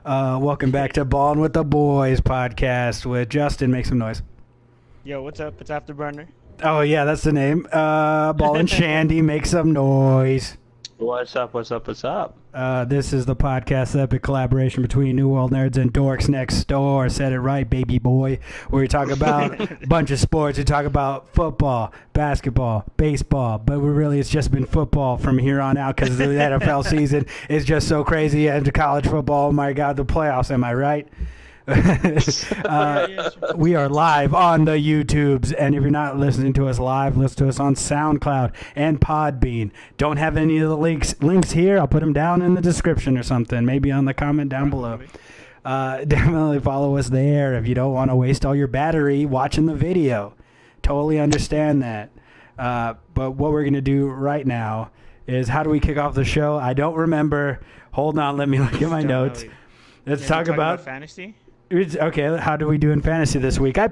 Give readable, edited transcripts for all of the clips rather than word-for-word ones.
Welcome back to Ballin' with the Boys podcast with Justin. Make some noise. Yo, what's up? It's Afterburner. Oh, yeah, that's the name. Ballin' Shandy, make some noise. What's up, what's up, what's up? This is the podcast epic collaboration between New World Nerds and Dorks Next Door. Said it right, baby boy. Where we talk about a bunch of sports. We talk about football, basketball, baseball. But it's just been football from here on out because the NFL season is just so crazy. And college football, oh my God, the playoffs, am I right? We are live on the YouTubes, and if you're not listening to us live, listen to us on SoundCloud and Podbean. Don't have any of the links here. I'll put them down in the description or something, maybe on the comment down below. Definitely follow us there if you don't want to waste all your battery watching the video. Totally understand that. But what we're going to do right now is, how do we kick off the show? I don't remember. Hold on, let me look at my notes. Let's talk about fantasy. Okay, how do we do in fantasy this week? I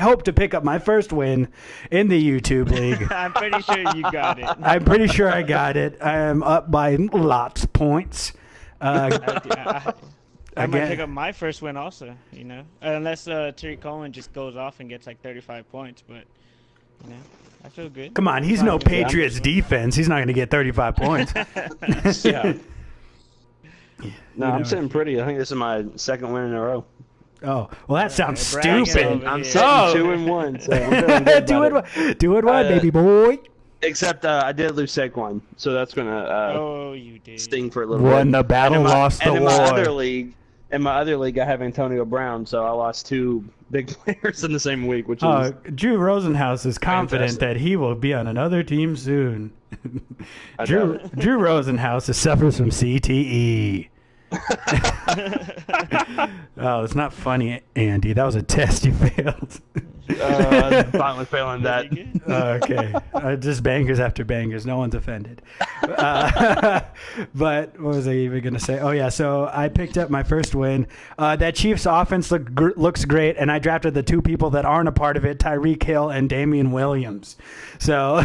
hope to pick up my first win in the YouTube league. I'm pretty sure you got it. I'm pretty sure I got it. I am up by lots of points. I might pick up my first win also, unless Terry Coleman just goes off and gets like 35 points, but, I feel good. Come on, he's no Patriots defense. He's not going to get 35 points. Yeah. No, I'm sitting pretty. I think this is my second win in a row. Oh, well, that sounds stupid. I'm sitting 2-1. So I'm do it, baby boy. Except I did lose Saquon, so that's gonna you did. sting for a little bit. Won the battle, lost the war. In my other league, I have Antonio Brown, so I lost two big players in the same week, which is Drew Rosenhaus is confident that he will be on another team soon. Drew Rosenhaus suffers from CTE. Oh, it's not funny, Andy. That was a test you failed. I'm finally failing that. Okay. Just bangers after bangers. No one's offended. But what was I even going to say? Oh, yeah. So I picked up my first win. That Chiefs offense looks great, and I drafted the two people that aren't a part of it, Tyreek Hill and Damian Williams. So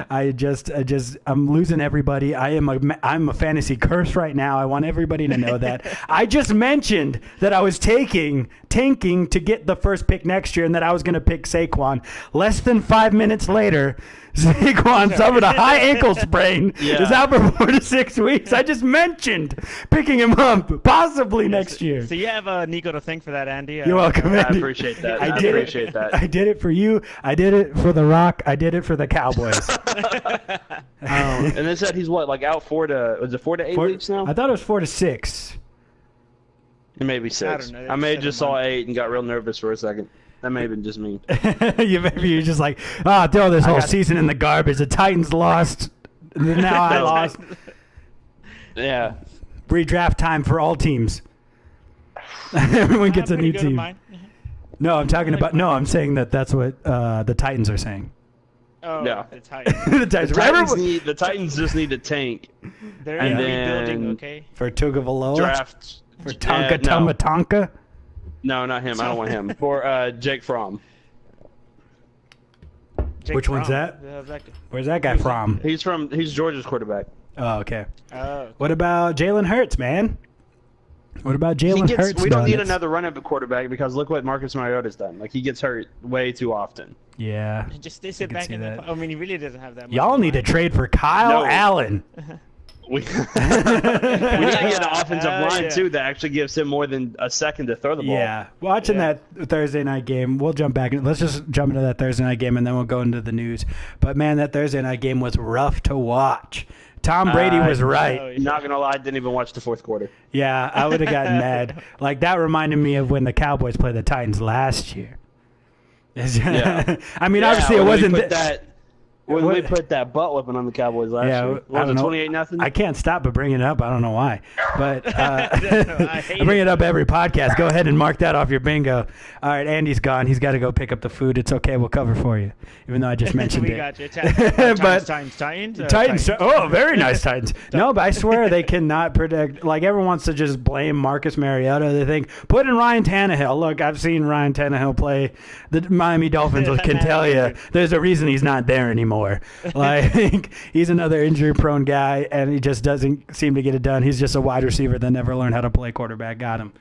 I'm losing everybody. I'm a fantasy curse right now. I want everybody to know that. I just mentioned that I was tanking to get the first pick next year, and that I was going to pick Saquon. Less than 5 minutes later, Saquon suffered a high ankle sprain. Yeah. Is out for 4 to 6 weeks. I just mentioned picking him up possibly next year. So you have Nico to thank for that, Andy. You're welcome, Andy. I appreciate that. I appreciate that. I did it for you. I did it for The Rock. I did it for the Cowboys. And they said he's out 4 to 8 weeks now? I thought it was 4 to 6. It may be 6. I may have just saw 8 and got real nervous for a second. That may have been just me. You're just like, throw this whole season in the garbage. The Titans lost. Now I lost. Yeah. Redraft time for all teams. Everyone gets a new team. No, I'm saying that's what the Titans are saying. Oh, yeah. The Titans. The Titans just need to tank. They're rebuilding, okay? For Tugavaloa? Draft. For Tonka? No, not him. I don't want him. For Jake Fromm. Which one's that? Where's that guy from? He's Georgia's quarterback. Oh, okay. What about Jalen Hurts, man? What about Jalen Hurts? We don't need another run-up quarterback because look what Marcus Mariota's done. He gets hurt way too often. Yeah. Just sit back in the... he really doesn't have that much. Y'all need to trade for Kyle Allen. We need to get an offensive line, too, that actually gives him more than a second to throw the ball. Yeah. Watching that Thursday night game, we'll jump back. Let's just jump into that Thursday night game, and then we'll go into the news. But, man, that Thursday night game was rough to watch. Tom Brady was right. Not going to lie, I didn't even watch the fourth quarter. Yeah, I would have gotten mad. That reminded me of when the Cowboys played the Titans last year. Yeah. Obviously it wasn't... When we put that butt whipping on the Cowboys last year. Was it 28-0? I can't stop but bring it up. I don't know why. But I bring it up every podcast. Go ahead and mark that off your bingo. All right, Andy's gone. He's got to go pick up the food. It's okay. We'll cover for you, even though I just mentioned we it. Got you. Titans. Oh, very nice Titans. No, but I swear they cannot predict. Everyone wants to just blame Marcus Mariota. They think, put in Ryan Tannehill. Look, I've seen Ryan Tannehill play the Miami Dolphins. Can tell you there's a reason he's not there anymore. Moore. Like, he's another injury-prone guy, and he just doesn't seem to get it done. He's just a wide receiver that never learned how to play quarterback. Got him.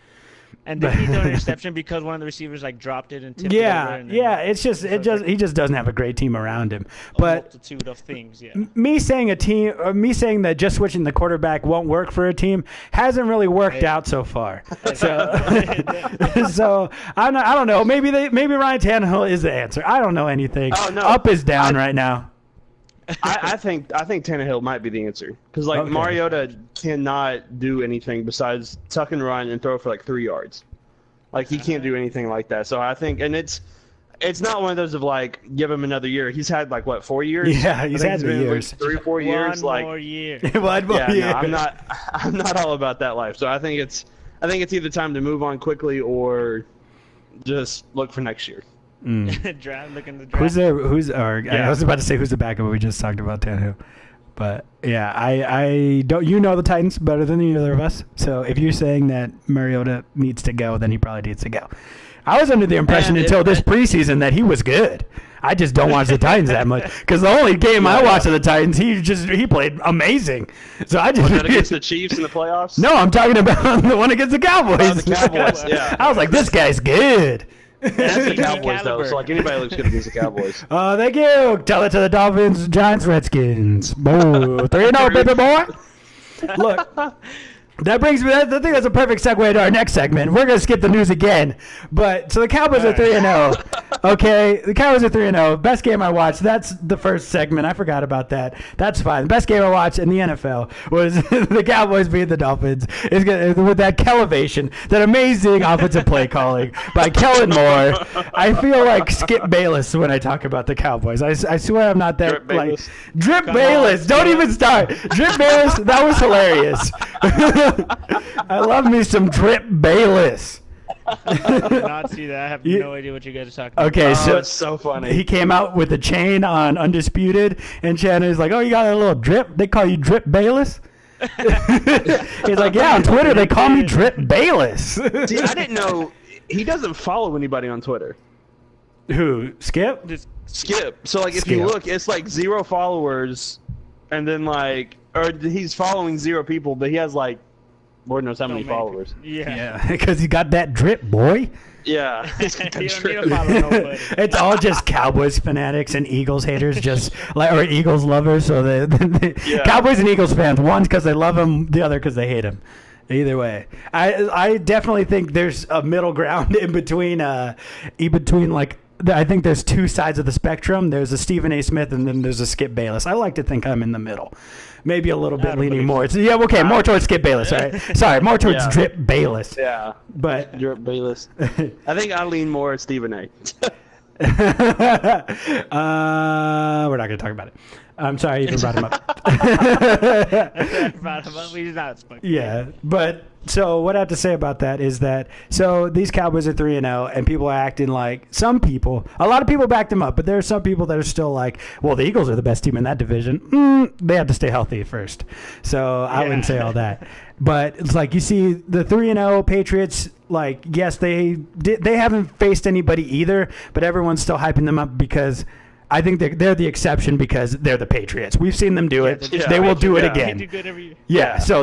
And did he throw an interception because one of the receivers like dropped it and tipped it over? And It's just he just doesn't have a great team around him. But a multitude of things. Yeah. Me saying that just switching the quarterback won't work for a team hasn't really worked out so far. So I don't know. Maybe Ryan Tannehill is the answer. I don't know anything. Oh, no. Up is down right now. I think Tannehill might be the answer because Mariota cannot do anything besides tuck and run and throw for like 3 yards. Like he can't do anything like that. So I think, and it's not one of those of like give him another year. He's had like what 4 years? Yeah, he's had years. 3 or 4 years. One more year. One more year. No, I'm not all about that life. So I think it's either time to move on quickly or just look for next year. Look in the draft. I was about to say who's the backup, but we just talked about Tannehill. But yeah, I don't. You know the Titans better than either of us. So if you're saying that Mariota needs to go, then he probably needs to go. I was under the impression until this preseason that he was good. I just don't watch the Titans that much because the only game I watched of the Titans, he played amazing. So I just was that against the Chiefs in the playoffs? No, I'm talking about the one against the Cowboys. Oh, the Cowboys. Yeah. I was like, this guy's good. That's the Cowboys, though. So, like, anybody looks good against the Cowboys. Oh, thank you. Tell it to the Dolphins, Giants, Redskins. Boo. 3-0, baby boy. Look, that brings me. I think that's a perfect segue to our next segment. We're gonna skip the news again, but so the Cowboys are 3-0. Okay, the Cowboys are 3-0. Best game I watched. That's the first segment. I forgot about that. That's fine. The best game I watched in the NFL was the Cowboys beat the Dolphins. With that Kelevation, that amazing offensive play calling by Kellen Moore. I feel like Skip Bayless when I talk about the Cowboys. I swear I'm not that Drip Bayless. Don't even start. Drip Bayless. That was hilarious. I love me some Drip Bayless. I did not see that. I have no idea what you guys are talking about. Okay, so it's so funny. He came out with a chain on Undisputed, and Shannon's like, "Oh, you got a little drip? They call you Drip Bayless?" He's like, "Yeah, on Twitter they call me Drip Bayless." See, I didn't know he doesn't follow anybody on Twitter. Who? Skip? Skip. So like, if you look, it's like 0 followers, and then like, or he's following 0 people, but he has like, Lord knows how many followers. Yeah, because he got that drip, boy. Yeah. You don't need to follow nobody. It's all just Cowboys fanatics and Eagles haters, or Eagles lovers. So the Cowboys and Eagles fans, one because they love him, the other because they hate him. Either way, I definitely think there's a middle ground in between like. I think there's 2 sides of the spectrum. There's a Stephen A. Smith, and then there's a Skip Bayless. I like to think I'm in the middle. Maybe a little bit leaning more. More towards Skip Bayless, all right? Sorry, more towards Drip Bayless. Yeah. But Drip Bayless. I think I lean more at Stephen A. We're not going to talk about it. I'm sorry I even brought him up. Yeah, but so what I have to say about that is that so these Cowboys are 3-0, and people are acting like a lot of people backed them up, but there are some people that are still like, well, the Eagles are the best team in that division. They have to stay healthy first, so I wouldn't say all that. But it's like you see the 3-0 Patriots. Like, yes, they haven't faced anybody either, but everyone's still hyping them up because I think they're the exception because they're the Patriots. We've seen them do it. They will do it again. They do good every year. Yeah, so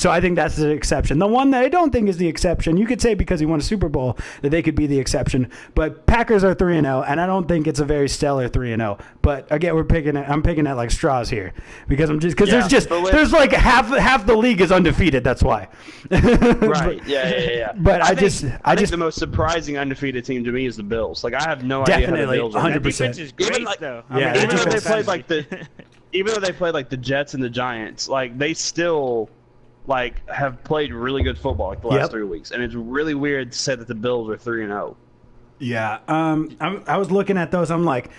I think that's the exception. The one that I don't think is the exception, you could say because he won a Super Bowl that they could be the exception, but Packers are 3-0, and I don't think it's a very stellar 3-0. But again, I'm picking at like straws here because there's like half the league is undefeated. That's why. Right. Yeah. But I think the most surprising undefeated team to me is the Bills. Like, I have no idea how the Bills are. 100%. Though. Even though they played like the Jets and the Giants, like they still like have played really good football like the last 3 weeks, and it's really weird to say that the Bills are 3-0. Yeah, I was looking at those. I'm like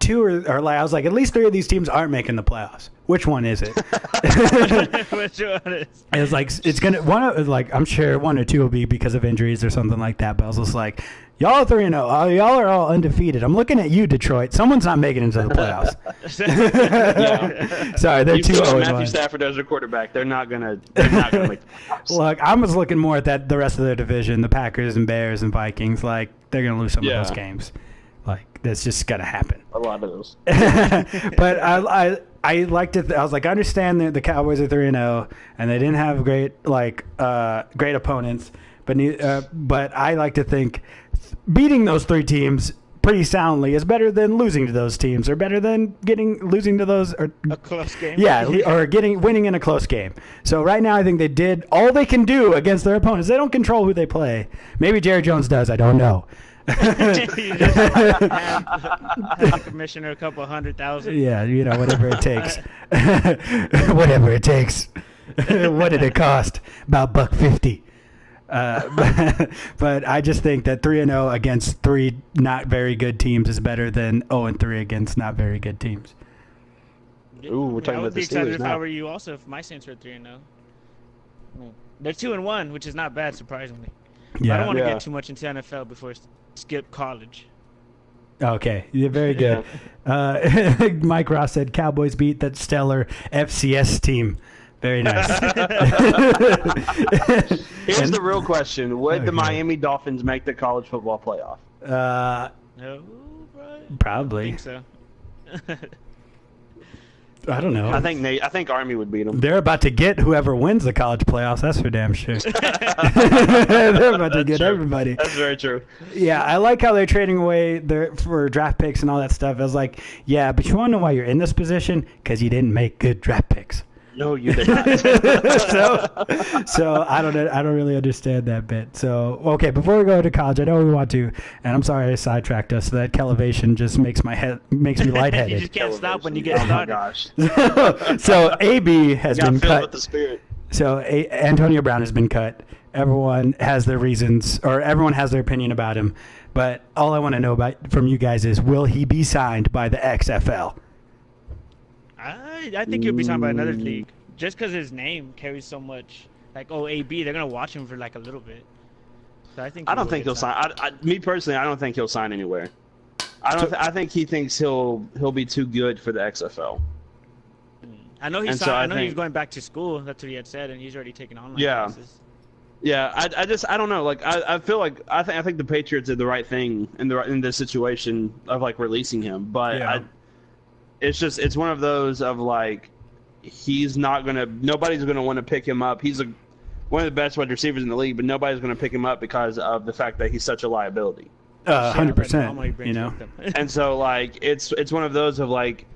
2 or like I was like, at least 3 of these teams aren't making the playoffs. Which one is it? Which one is? It was like it's gonna I'm sure 1 or 2 will be because of injuries or something like that. But I was just like, y'all are 3-0. Y'all are all undefeated. I'm looking at you, Detroit. Someone's not making it into the playoffs. Sorry, they're 2-0. Matthew Stafford as their quarterback. They're not gonna make the playoffs. Look, I was looking more at the rest of their division, the Packers and Bears and Vikings. Like, they're gonna lose some of those games. Like, That's just gonna happen. A lot of those. But I like to. I was like, I understand that the Cowboys are 3-0 and they didn't have great opponents, but I like to think beating those three teams pretty soundly is better than losing to those teams, or better than losing to those, or a close game. Yeah, or winning in a close game. So right now, I think they did all they can do against their opponents. They don't control who they play. Maybe Jerry Jones does. I don't know. You just have the commissioner a couple $100,000. Yeah, whatever it takes. Whatever it takes. What did it cost? About $1.50. But I just think that 3-0 against three not very good teams is better than 0-3 against not very good teams. Ooh, we're talking about the Steelers now. I would be excited if I were you also if my Saints were 3-0. They're 2-1, which is not bad, surprisingly. Yeah. I don't want to get too much into NFL before I skip college. Okay, you're very good. Mike Ross said Cowboys beat that stellar FCS team. Very nice. Here's the real question. Would the Miami Dolphins make the college football playoff? No, probably. I think so. I don't know. I think Army would beat them. They're about to get whoever wins the college playoffs. That's for damn sure. They're about to get everybody. That's very true. Yeah, I like how they're trading away for draft picks and all that stuff. I was like, yeah, but you want to know why you're in this position? Because you didn't make good draft picks. No, you did not. so I don't really understand that bit. So okay, before we go to college, I know we want to, and I'm sorry I sidetracked us. So that Kelevation just makes me lightheaded. You just can't stop when you get started. Oh my gosh. So AB has been cut. With the spirit. So Antonio Brown has been cut. Everyone has their reasons, or everyone has their opinion about him. But all I want to know from you guys is, will he be signed by the XFL? I think he'll be signed by another league. Just because his name carries so much, like, AB, they're going to watch him for, like, a little bit. So I don't think he'll sign. Me personally, I don't think he'll sign anywhere. I think he thinks he'll be too good for the XFL. I know he's he's going back to school. That's what he had said, and he's already taken online classes. Yeah, I don't know. Like, I feel like I think the Patriots did the right thing in this situation of, like, releasing him. But it's one of those of, like, nobody's gonna want to pick him up. He's one of the best wide receivers in the league, but nobody's gonna pick him up because of the fact that he's such a liability. 100%. And so, like, it's one of those of, like,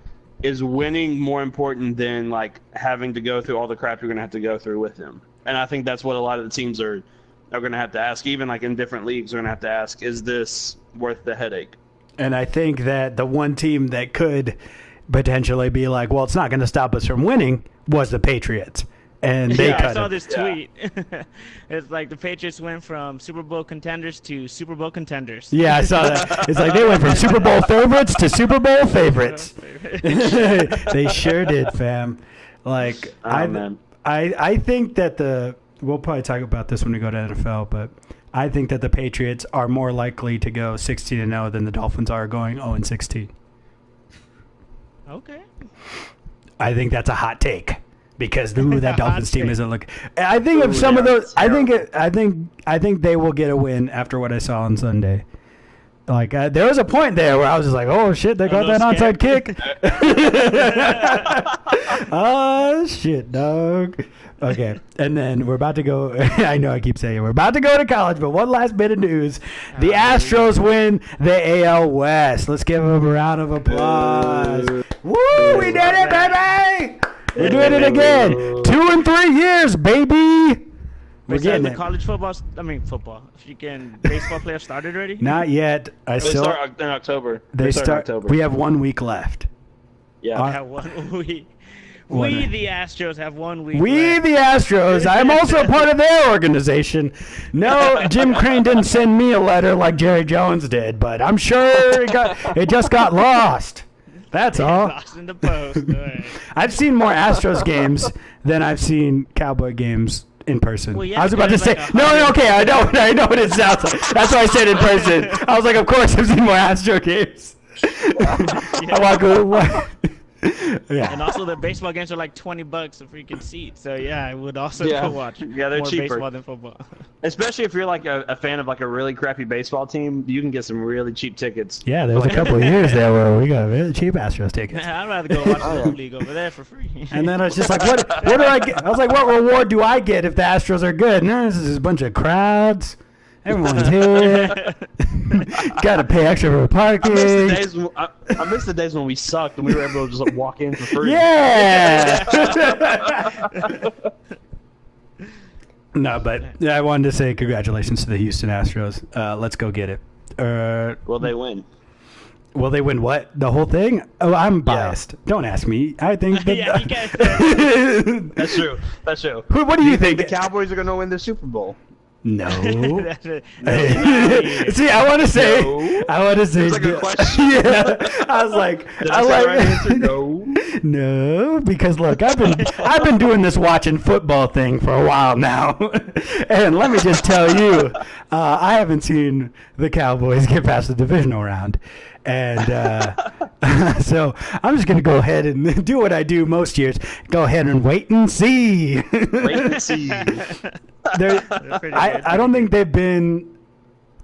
is winning more important than, like, having to go through all the crap you're gonna have to go through with him? And I think that's what a lot of the teams are gonna have to ask. Even, like, in different leagues, they're gonna have to ask, is this worth the headache? And I think that the one team that could potentially be like, well, it's not going to stop us from winning, was the Patriots. And they cut I saw this tweet. It's like the Patriots went from Super Bowl contenders to Super Bowl contenders. Yeah, I saw that. It's like they went from Super Bowl favorites to Super Bowl favorites. They sure did, fam. Like, I think that we'll probably talk about this when we go to NFL, but I think that the Patriots are more likely to go 16-0 than the Dolphins are going 0-16. Okay. I think that's a hot take because that Dolphins team isn't looking. I think of some of those. I think they will get a win after what I saw on Sunday. Like there was a point there where I was just like, "Oh shit, they got that onside kick." Oh shit, dog. Okay, and then we're about to go. I know I keep saying it. We're about to go to college, but one last bit of news: the Astros win the AL West. Let's give them a round of applause. Woo! We did it, baby! We're doing it again. 2 and 3 years, baby. We're getting the college football. Freaking baseball playoffs started already? Not yet. They start in October. They start in October. We have 1 week left. Yeah. 1 week. We, the Astros, have 1 week left. The Astros. I'm also a part of their organization. No, Jim Crane didn't send me a letter like Jerry Jones did, but I'm sure it just got lost. That's all. Lost in the post. Right. I've seen more Astros games than I've seen Cowboy games in person. Well, yeah, I was about to say, okay, I know what it sounds like. That's why I said in person. I was like, of course I've seen more Astro games. Yeah. And also the baseball games are like $20 a freaking seat. So yeah, I would also go watch they're more cheaper. baseball than football. Especially if you're like a fan of like a really crappy baseball team, you can get some really cheap tickets. Yeah, there was a couple of years there where we got really cheap Astros tickets. I'd rather go watch the Little League over there for free. And then I was just like, what do I get? I was like, what reward do I get if the Astros are good? No, this is a bunch of crowds. Everyone's here. Got to pay extra for parking. I miss the days when we sucked and we were able to just like, walk in for free. Yeah. No, but I wanted to say congratulations to the Houston Astros. Let's go get it. Will they win? Will they win what? The whole thing? Oh, I'm biased. Yeah. Don't ask me. I think that... Yeah, you guys... That's true. That's true. What do you think? The Cowboys are going to win the Super Bowl. No. See, I want to say. No. I want to say. That's like a question. Yeah. I was like. Did I say the right answer? No. No, because look, I've been doing this watching football thing for a while now, and let me just tell you, I haven't seen the Cowboys get past the divisional round. And so I'm just going to go ahead and do what I do most years. Go ahead and wait and see. Wait and see. I don't think they've been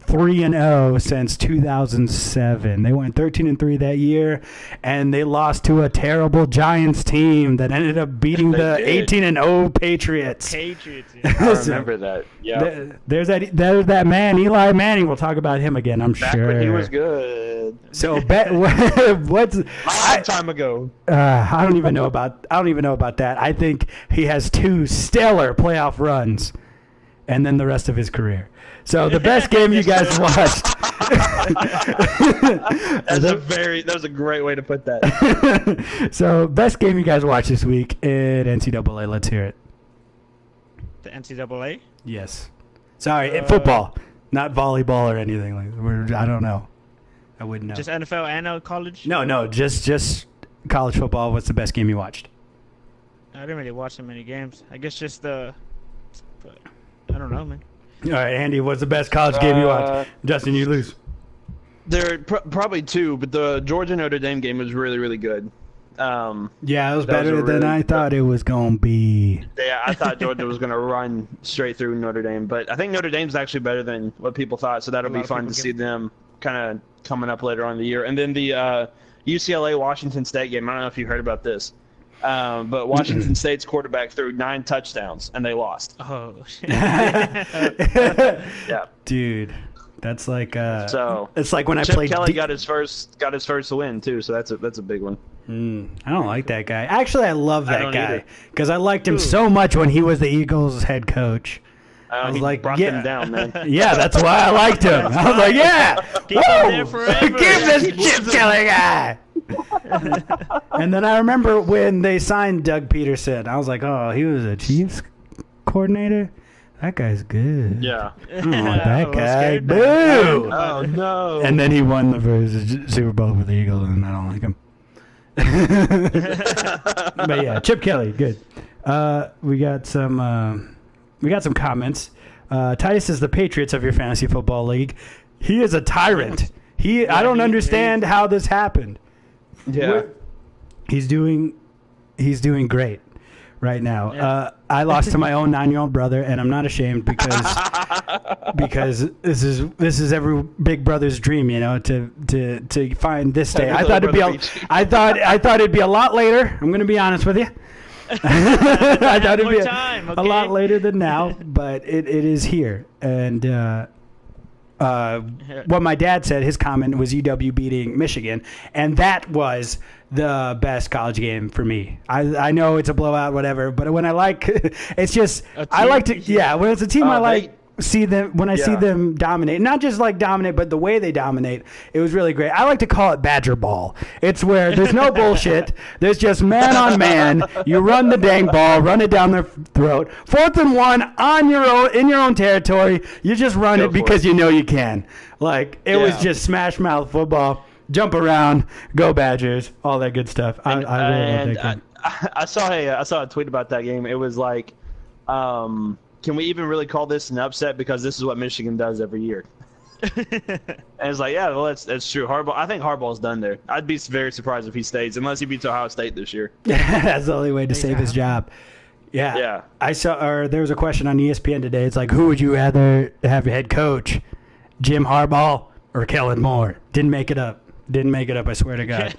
3-0 since 2007. They went 13-3 that year, and they lost to a terrible Giants team that ended up beating the 18-0 Patriots. Yeah. I remember that. Yeah. There's that man, Eli Manning. We'll talk about him again, I'm Back sure. when he was good. So what's long time ago? I don't even know about that. I think he has 2 stellar playoff runs, and then the rest of his career. So the best game you guys watched. That was a great way to put that. So best game you guys watched this week at NCAA. Let's hear it. The NCAA? Yes. Sorry, football, not volleyball or anything like that. I don't know. I wouldn't know. Just NFL and college? No, just college football. What's the best game you watched? I didn't really watch so many games. I guess just but I don't know, man. All right, Andy, what's the best college game you watched? Justin, you lose. There are probably 2, but the Georgia Notre Dame game was really, really good. Yeah, it was better than I thought it was going to be. Yeah, I thought Georgia was going to run straight through Notre Dame, but I think Notre Dame's actually better than what people thought, so that'll be fun to see them kind of coming up later on in the year. And then the UCLA-Washington State game, I don't know if you heard about this, but Washington State's quarterback threw 9 touchdowns, and they lost. Oh, shit. Yeah. Dude. That's like so it's like when Chip I played Kelly got his first win too, so that's a big one. I don't like that guy. Actually, I love that guy because I liked him so much when he was the Eagles head coach. I was like, brought them down, man. Yeah, that's why I liked him. I was like, yeah, keep him there forever. Keep this Chip Kelly guy. And then I remember when they signed Doug Peterson. I was like, oh, he was a Chiefs coordinator. That guy's good. Yeah. I don't want that guy. Boo! Oh, no. And then he won the first Super Bowl for the Eagles, and I don't like him. But yeah, Chip Kelly, good. We got some comments. Titus is the Patriots of your fantasy football league. He is a tyrant. I don't understand how this happened. Yeah. He's doing great right now. Yeah. I lost to my own 9-year-old brother, and I'm not ashamed because this is every big brother's dream, to find this day. I thought it'd be a lot later. I'm going to be honest with you. I thought it'd be a lot later than now, but it is here. And what my dad said, his comment was UW beating Michigan, and that was the best college game for me. I know it's a blowout, whatever, but when I like, it's just I like to when it's a team I like. See them when I see them dominate, not just like dominate, but the way they dominate. It was really great. I like to call it Badger Ball. It's where there's no bullshit. There's just man on man. You run the dang ball, run it down their throat. 4th and 1 on your own in your own territory. You just run it because you know you can. Like it was just smash mouth football. Jump around, go Badgers, all that good stuff. I really love that game. I saw a tweet about that game. It was like, can we even really call this an upset because this is what Michigan does every year? And it's like, yeah, well, that's true. Harbaugh, I think Harbaugh's done there. I'd be very surprised if he stays, unless he beats Ohio State this year. That's the only way to save his job. Yeah. Yeah. I saw, or there was a question on ESPN today. It's like, who would you rather have your head coach, Jim Harbaugh or Kellen Moore? Didn't make it up. I swear to God.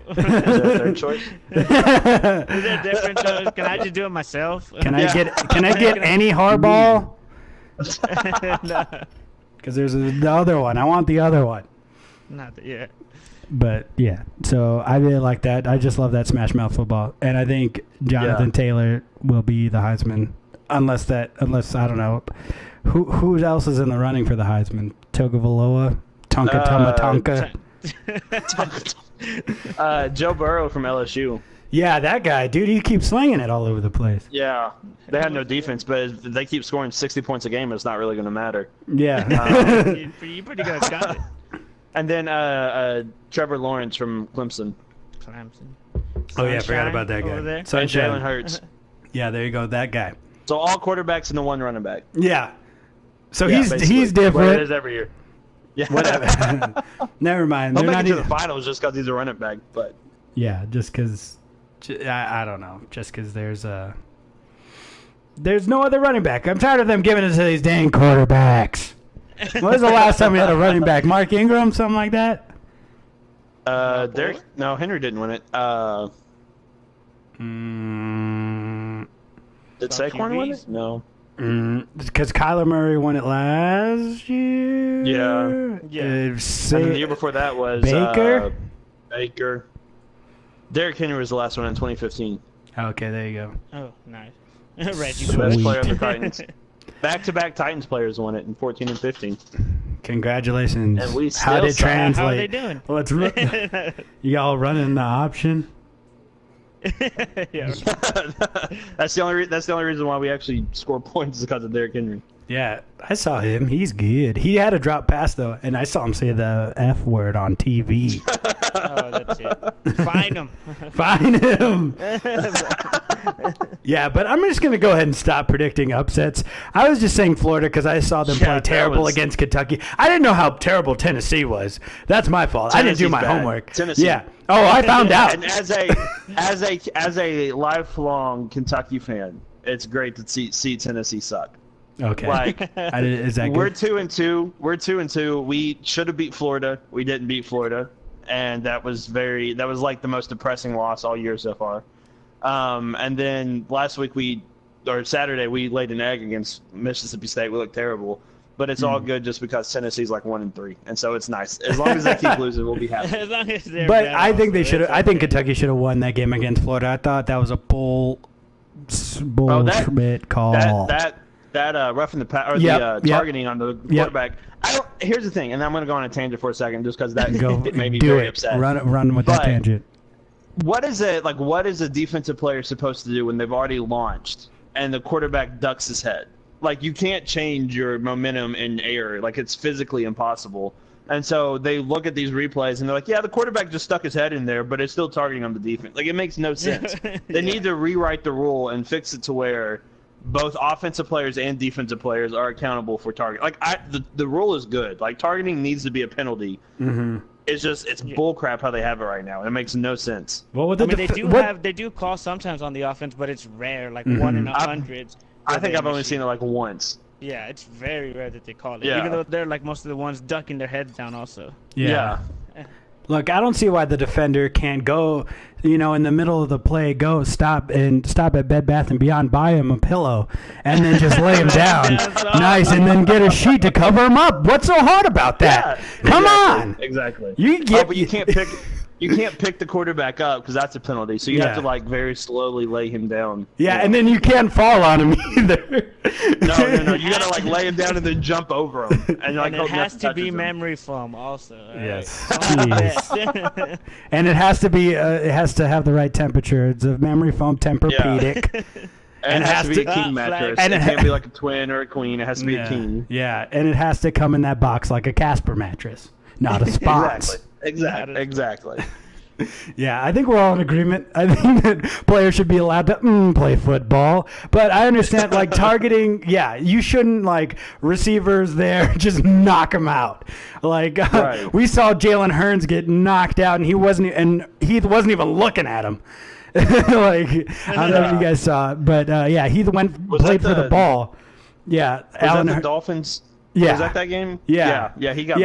Is that a third choice? Is there a different choice? Can I just do it myself? Can I get any Harbaugh? No. Because there's the other one. I want the other one. Yeah. But yeah, so I really like that. I just love that Smash Mouth football, and I think Jonathan Taylor will be the Heisman, unless I don't know who else is in the running for the Heisman. Tagovailoa, Tonka. Joe Burrow from LSU. Yeah, that guy, dude, he keeps slinging it all over the place. Yeah, they have no defense, but if they keep scoring 60 points a game, it's not really going to matter. Yeah. You pretty good got it. And then Trevor Lawrence from Clemson. Oh, yeah, I forgot about that guy. And Jalen Hurts. Yeah, there you go, that guy. So all quarterbacks and the one running back. Yeah. So he's different. Well, it is every year. Yeah. Whatever. Never mind. They'll make it to the finals just because he's a running back. But yeah, just because I don't know. Just because there's no other running back. I'm tired of them giving it to these dang quarterbacks. When was the last time we had a running back? Mark Ingram, something like that? Henry didn't win it. Did Saquon win it? No. Because Kyler Murray won it last year. Yeah. And the year before that was Baker. Derrick Henry was the last one in 2015. Okay, there you go. Oh, nice. Reggie, the best player on the Titans. Back-to-back Titans players won it in 14 and 15. Congratulations. And we How did it translate? How are they doing? Y'all running the option? Yeah. That's the only reason why we actually score points is because of Derrick Henry. Yeah, I saw him. He's good. He had a drop pass though, and I saw him say the F word on TV. Oh, that's it. Find him. Find him. Yeah, but I'm just gonna go ahead and stop predicting upsets. I was just saying Florida because I saw them play terrible against Kentucky. I didn't know how terrible Tennessee was. That's my fault. I didn't do my homework. Tennessee. Yeah. Oh, I found out. And as a lifelong Kentucky fan, it's great to see Tennessee suck. Okay. Like, is that good? We're 2-2. We're 2-2. We should have beat Florida. We didn't beat Florida, and that was like the most depressing loss all year so far. And then Saturday we laid an egg against Mississippi State. We looked terrible, but it's all good just because Tennessee's like 1-3, and so it's nice. As long as they keep losing, we'll be happy. As long as they're but I think they should. I think Kentucky should have won that game against Florida. I thought that was a bullshit call. That roughing the the targeting on the quarterback. Here's the thing, and I'm going to go on a tangent for a second, just because it made me very upset. Run with that tangent. What is a defensive player supposed to do when they've already launched and the quarterback ducks his head? Like, you can't change your momentum in air. Like, it's physically impossible. And so they look at these replays and they're like, yeah, the quarterback just stuck his head in there, but it's still targeting on the defense. Like, it makes no sense. They need to rewrite the rule and fix it to where both offensive players and defensive players are accountable for target. Like, the rule is good. Like, targeting needs to be a penalty. Mm-hmm. It's bullcrap how they have it right now. It makes no sense. Well, they do call sometimes on the offense, but it's rare, like 1 in 100. I think I've only seen it like once. Yeah, it's very rare that they call it. Yeah. Even though they're like most of the ones ducking their heads down also. Yeah. Look, I don't see why the defender can't go, in the middle of the play, stop at Bed Bath & Beyond, buy him a pillow, and then just lay him down. Nice, and then get a sheet to cover him up. What's so hard about that? Yeah, Come on. Exactly. But you can't pick. You can't pick the quarterback up because that's a penalty. So you have to very slowly lay him down. Yeah, and then you can't fall on him either. No. You gotta lay him down and then jump over him. And it has to be memory foam also. Yes. And it has to be. It has to have the right temperature. It's a memory foam Tempur-Pedic. And it has to be a king mattress. And it can't be like a twin or a queen. It has to be a king. Yeah, and it has to come in that box like a Casper mattress, not a Spots. Exactly. Yeah, I think we're all in agreement. I think that players should be allowed to play football. But I understand, like, targeting, yeah, you shouldn't, like, receivers there just knock them out. Like, Right. We saw Jalen Hurns get knocked out, and Heath wasn't even looking at him. Like, I don't know if you guys saw it, but, yeah, Heath played for the ball. Yeah. Was that the Dolphins? Yeah. Was that game? Yeah. Yeah, he got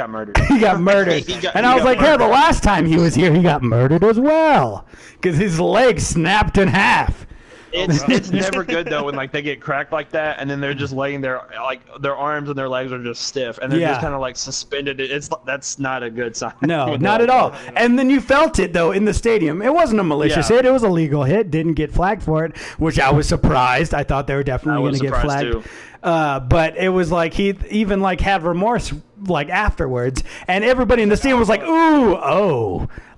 murdered. He got murdered. And I was like, yeah, the last time he was here, he got murdered as well. Because his leg snapped in half. It's never good, though, when, like, they get cracked like that, and then they're just laying there, like, their arms and their legs are just stiff, and they're just kind of, like, suspended. That's not a good sign. No, not at all. And then you felt it, though, in the stadium. It wasn't a malicious hit. It was a legal hit. Didn't get flagged for it, which I was surprised. I thought they were definitely going to get flagged. Too. But it was like he even like had remorse like afterwards, and everybody in the stadium was like,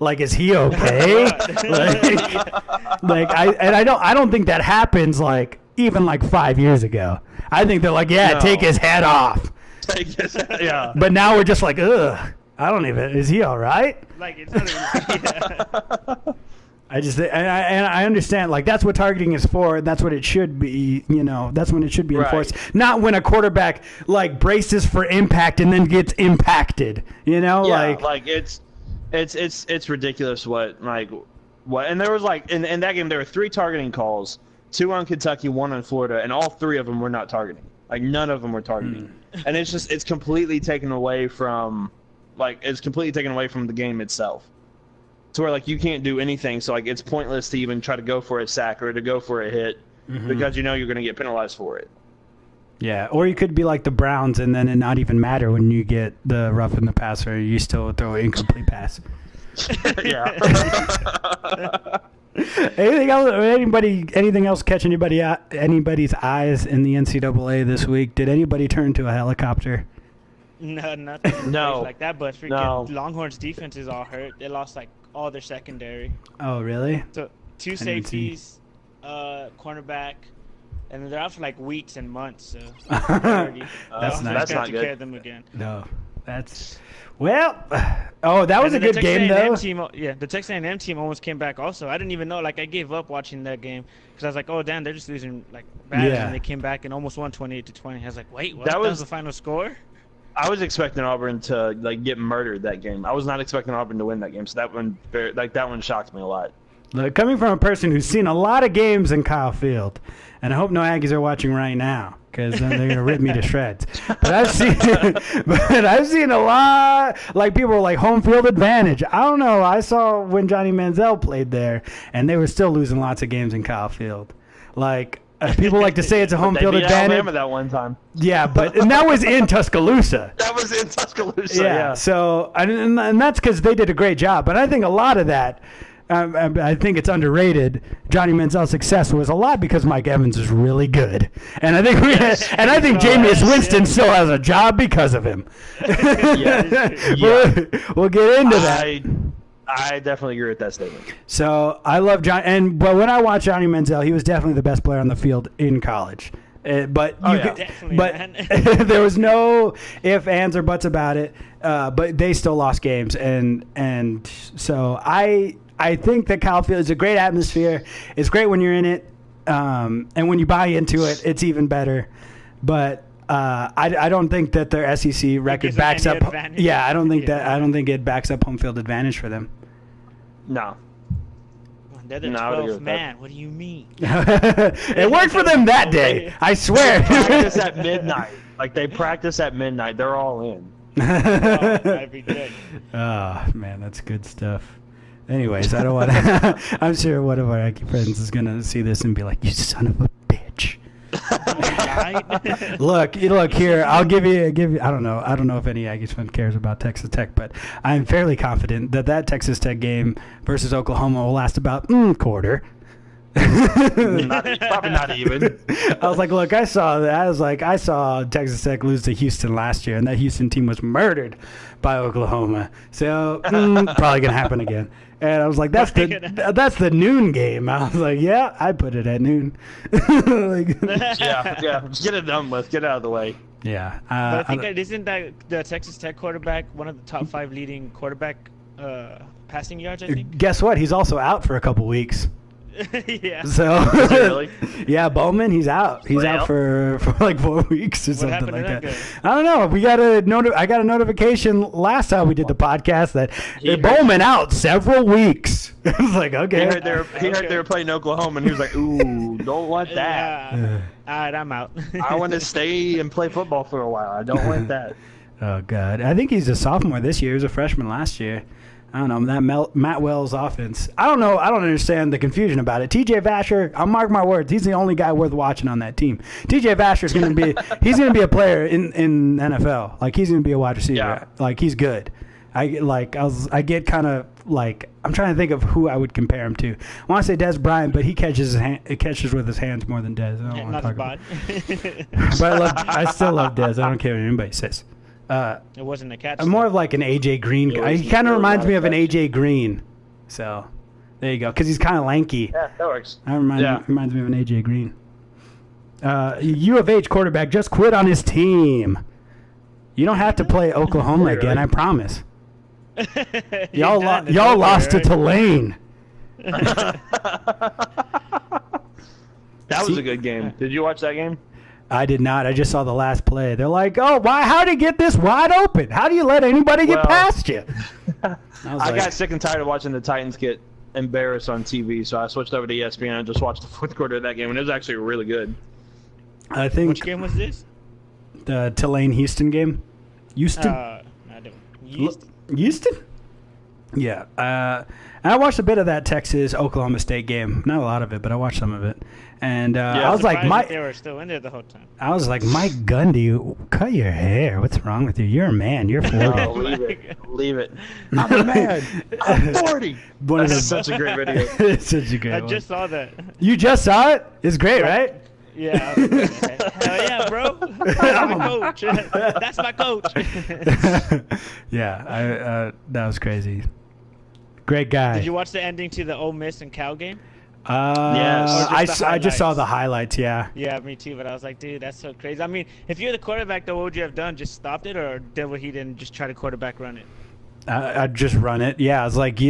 like, is he okay? I don't think that happens like even like 5 years ago. I think they're like, take his head off. Yeah. But now we're just like, ugh. I don't even. Is he all right? Like, it's not even. I understand, like, that's what targeting is for, and that's what it should be, that's when it should be enforced. Not when a quarterback, like, braces for impact and then gets impacted, Yeah, like it's ridiculous what, and there was, like, in that game, there were 3 targeting calls, 2 on Kentucky, 1 on Florida, and all 3 of them were not targeting. Like, none of them were targeting. And it's completely taken away from, the game itself. To where, like, you can't do anything, so, like, it's pointless to even try to go for a sack or to go for a hit because you know you're going to get penalized for it. Yeah, or you could be like the Browns and then it not even matter when you get the rough in the passer. You still throw an incomplete pass. Yeah. Anything else catch anybody's eyes in the NCAA this week? Did anybody turn to a helicopter? No, nothing No. like that, but freaking Longhorns defense is all hurt. They lost, like, all their secondary. Oh, really? So 2 safeties, cornerback, and they're out for, like, weeks and months. So that's not good. Care them again. No, that's that was a good game though. The Texas A&M team almost came back. Also, I didn't even know. Like, I gave up watching that game because I was like, oh damn, they're just losing like bad, and they came back and almost won 28-20. I was like, wait, what? That was the final score. I was expecting Auburn to, like, get murdered that game. I was not expecting Auburn to win that game, so that one shocked me a lot. Look, coming from a person who's seen a lot of games in Kyle Field, and I hope no Aggies are watching right now because then they're gonna rip me to shreds. But I've seen a lot. Like, people were like, home field advantage. I don't know. I saw when Johnny Manziel played there, and they were still losing lots of games in Kyle Field. Like. People like to say it's a home field advantage. Alabama that one time. Yeah, and that was in Tuscaloosa. That was in Tuscaloosa. Yeah. So and that's because they did a great job. But I think a lot of that, I think it's underrated. Johnny Manziel's success was a lot because Mike Evans is really good, and I think Jameis Winston still has a job because of him. We'll get into that. I definitely agree with that statement. So I love John, but when I watched Johnny Manziel, he was definitely the best player on the field in college. But there was no ifs, ands, or buts about it. But they still lost games, and so I think that Kyle Field is a great atmosphere. It's great when you're in it, and when you buy into it, it's even better. But I don't think that their SEC record backs up. Advantage. Yeah, I don't think it backs up home field advantage for them. No. They're the 12th man. What do you mean? It worked for them that day. I swear. They practice at midnight. Like, they practice at midnight. They're all in. Every day. Oh, man, that's good stuff. Anyways, I don't want to. I'm sure one of our Aggie friends is going to see this and be like, you son of a bitch. Look here. I'll give you. I don't know if any Aggies fan cares about Texas Tech, but I'm fairly confident that Texas Tech game versus Oklahoma will last about quarter. Probably not even. I was like, look, I saw that. I saw Texas Tech lose to Houston last year, and that Houston team was murdered by Oklahoma. So probably gonna happen again. And I was like, that's the noon game. I was like, yeah, I put it at noon. Yeah. Just get it done with. Get out of the way. Yeah. But I think isn't that the Texas Tech quarterback one of the top 5 leading quarterback passing yards, I think. Guess what? He's also out for a couple weeks. Yeah. So is he really? Yeah, Bowman, he's out. He's out for like 4 weeks or something like that. I don't know. I got a notification last time we did the podcast that Bowman out several weeks. I was like, okay. He heard they were playing Oklahoma, and he was like, "Ooh, don't want that." Yeah. All right, I'm out. I want to stay and play football for a while. I don't want that. Oh God, I think he's a sophomore this year. He was a freshman last year. I don't know, that Matt Wells offense. I don't know. I don't understand the confusion about it. TJ Vasher, I'll mark my words, he's the only guy worth watching on that team. TJ Vasher's going to be he's going to be a player in NFL. Like, he's going to be a wide receiver. Yeah. Like, he's good. I get kind of like, I'm trying to think of who I would compare him to. I want to say Dez Bryant, but he catches with his hands more than Dez. I don't want to talk about it. But I still love Dez. I don't care what anybody says. It wasn't a catch. I'm more of like an AJ Green guy. He kind of reminds me of an AJ Green. So there you go, because he's kind of lanky. Yeah, that works. Reminds me of an AJ Green. U of H quarterback just quit on his team. You don't have to play Oklahoma again, I promise. Y'all lost to Tulane. That was a good game. Did you watch that game? I did not. I just saw the last play. They're like, "Oh, why? How did you get this wide open? How do you let anybody get past you?" I got sick and tired of watching the Titans get embarrassed on TV, so I switched over to ESPN and just watched the fourth quarter of that game, and it was actually really good. I think. Which game was this? The Tulane-Houston game. Houston. Houston. Yeah. And I watched a bit of that Texas-Oklahoma State game. Not a lot of it, but I watched some of it. And I was like, they were still in there the whole time. I was like, Mike Gundy, cut your hair. What's wrong with you? You're a man. You're 40. Oh, leave it. I'm a man. I'm 40. That's such a great video. It's such a great one. I just saw that. You just saw it? It's great, right? Yeah. Hell yeah, bro. I'm a coach. That's my coach. Yeah, that was crazy. Great guy. Did you watch the ending to the Ole Miss and Cal game? Yes. I just saw the highlights, yeah. Yeah, me too, but I was like, dude, that's so crazy. I mean, if you're the quarterback, though, what would you have done? Just stopped it, or he didn't just try to quarterback run it? I'd just run it. Yeah, it's like,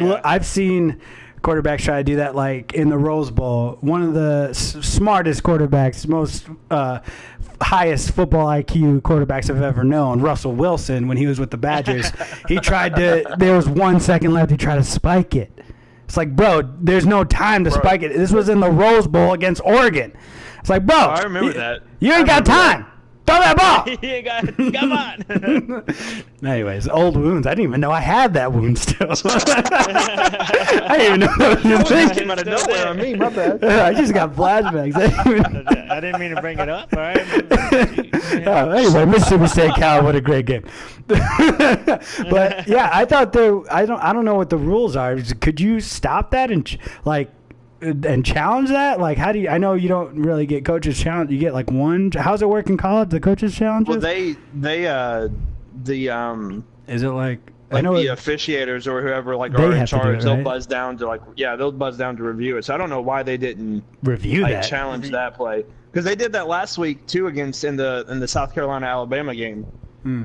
look, I've seen quarterbacks try to do that, like in the Rose Bowl. One of the smartest quarterbacks, most highest football IQ quarterbacks I've ever known, Russell Wilson, when he was with the Badgers, there was 1 second left, he tried to spike it. It's like, bro, there's no time to spike it. This was in the Rose Bowl against Oregon. It's like, bro, I remember that. You ain't got time. Throw that ball. Come on. Anyways, old wounds. I didn't even know I had that wound still. I didn't even know that was a thing. Came out of nowhere on me. My bad. I just got flashbacks. I didn't mean to bring it up. All right. Anyway, Mississippi State Cal, what a great game. But yeah, I thought I don't know what the rules are. Could you stop that and challenge that? Like, how do you? I know you don't really get coaches challenge. You get like one. How's it work in college? The coaches challenges? Well, is it like I know the officiators or whoever are in charge? They'll buzz down to they'll buzz down to review it. So I don't know why they didn't challenge that play, because they did that last week too in the South Carolina Alabama game,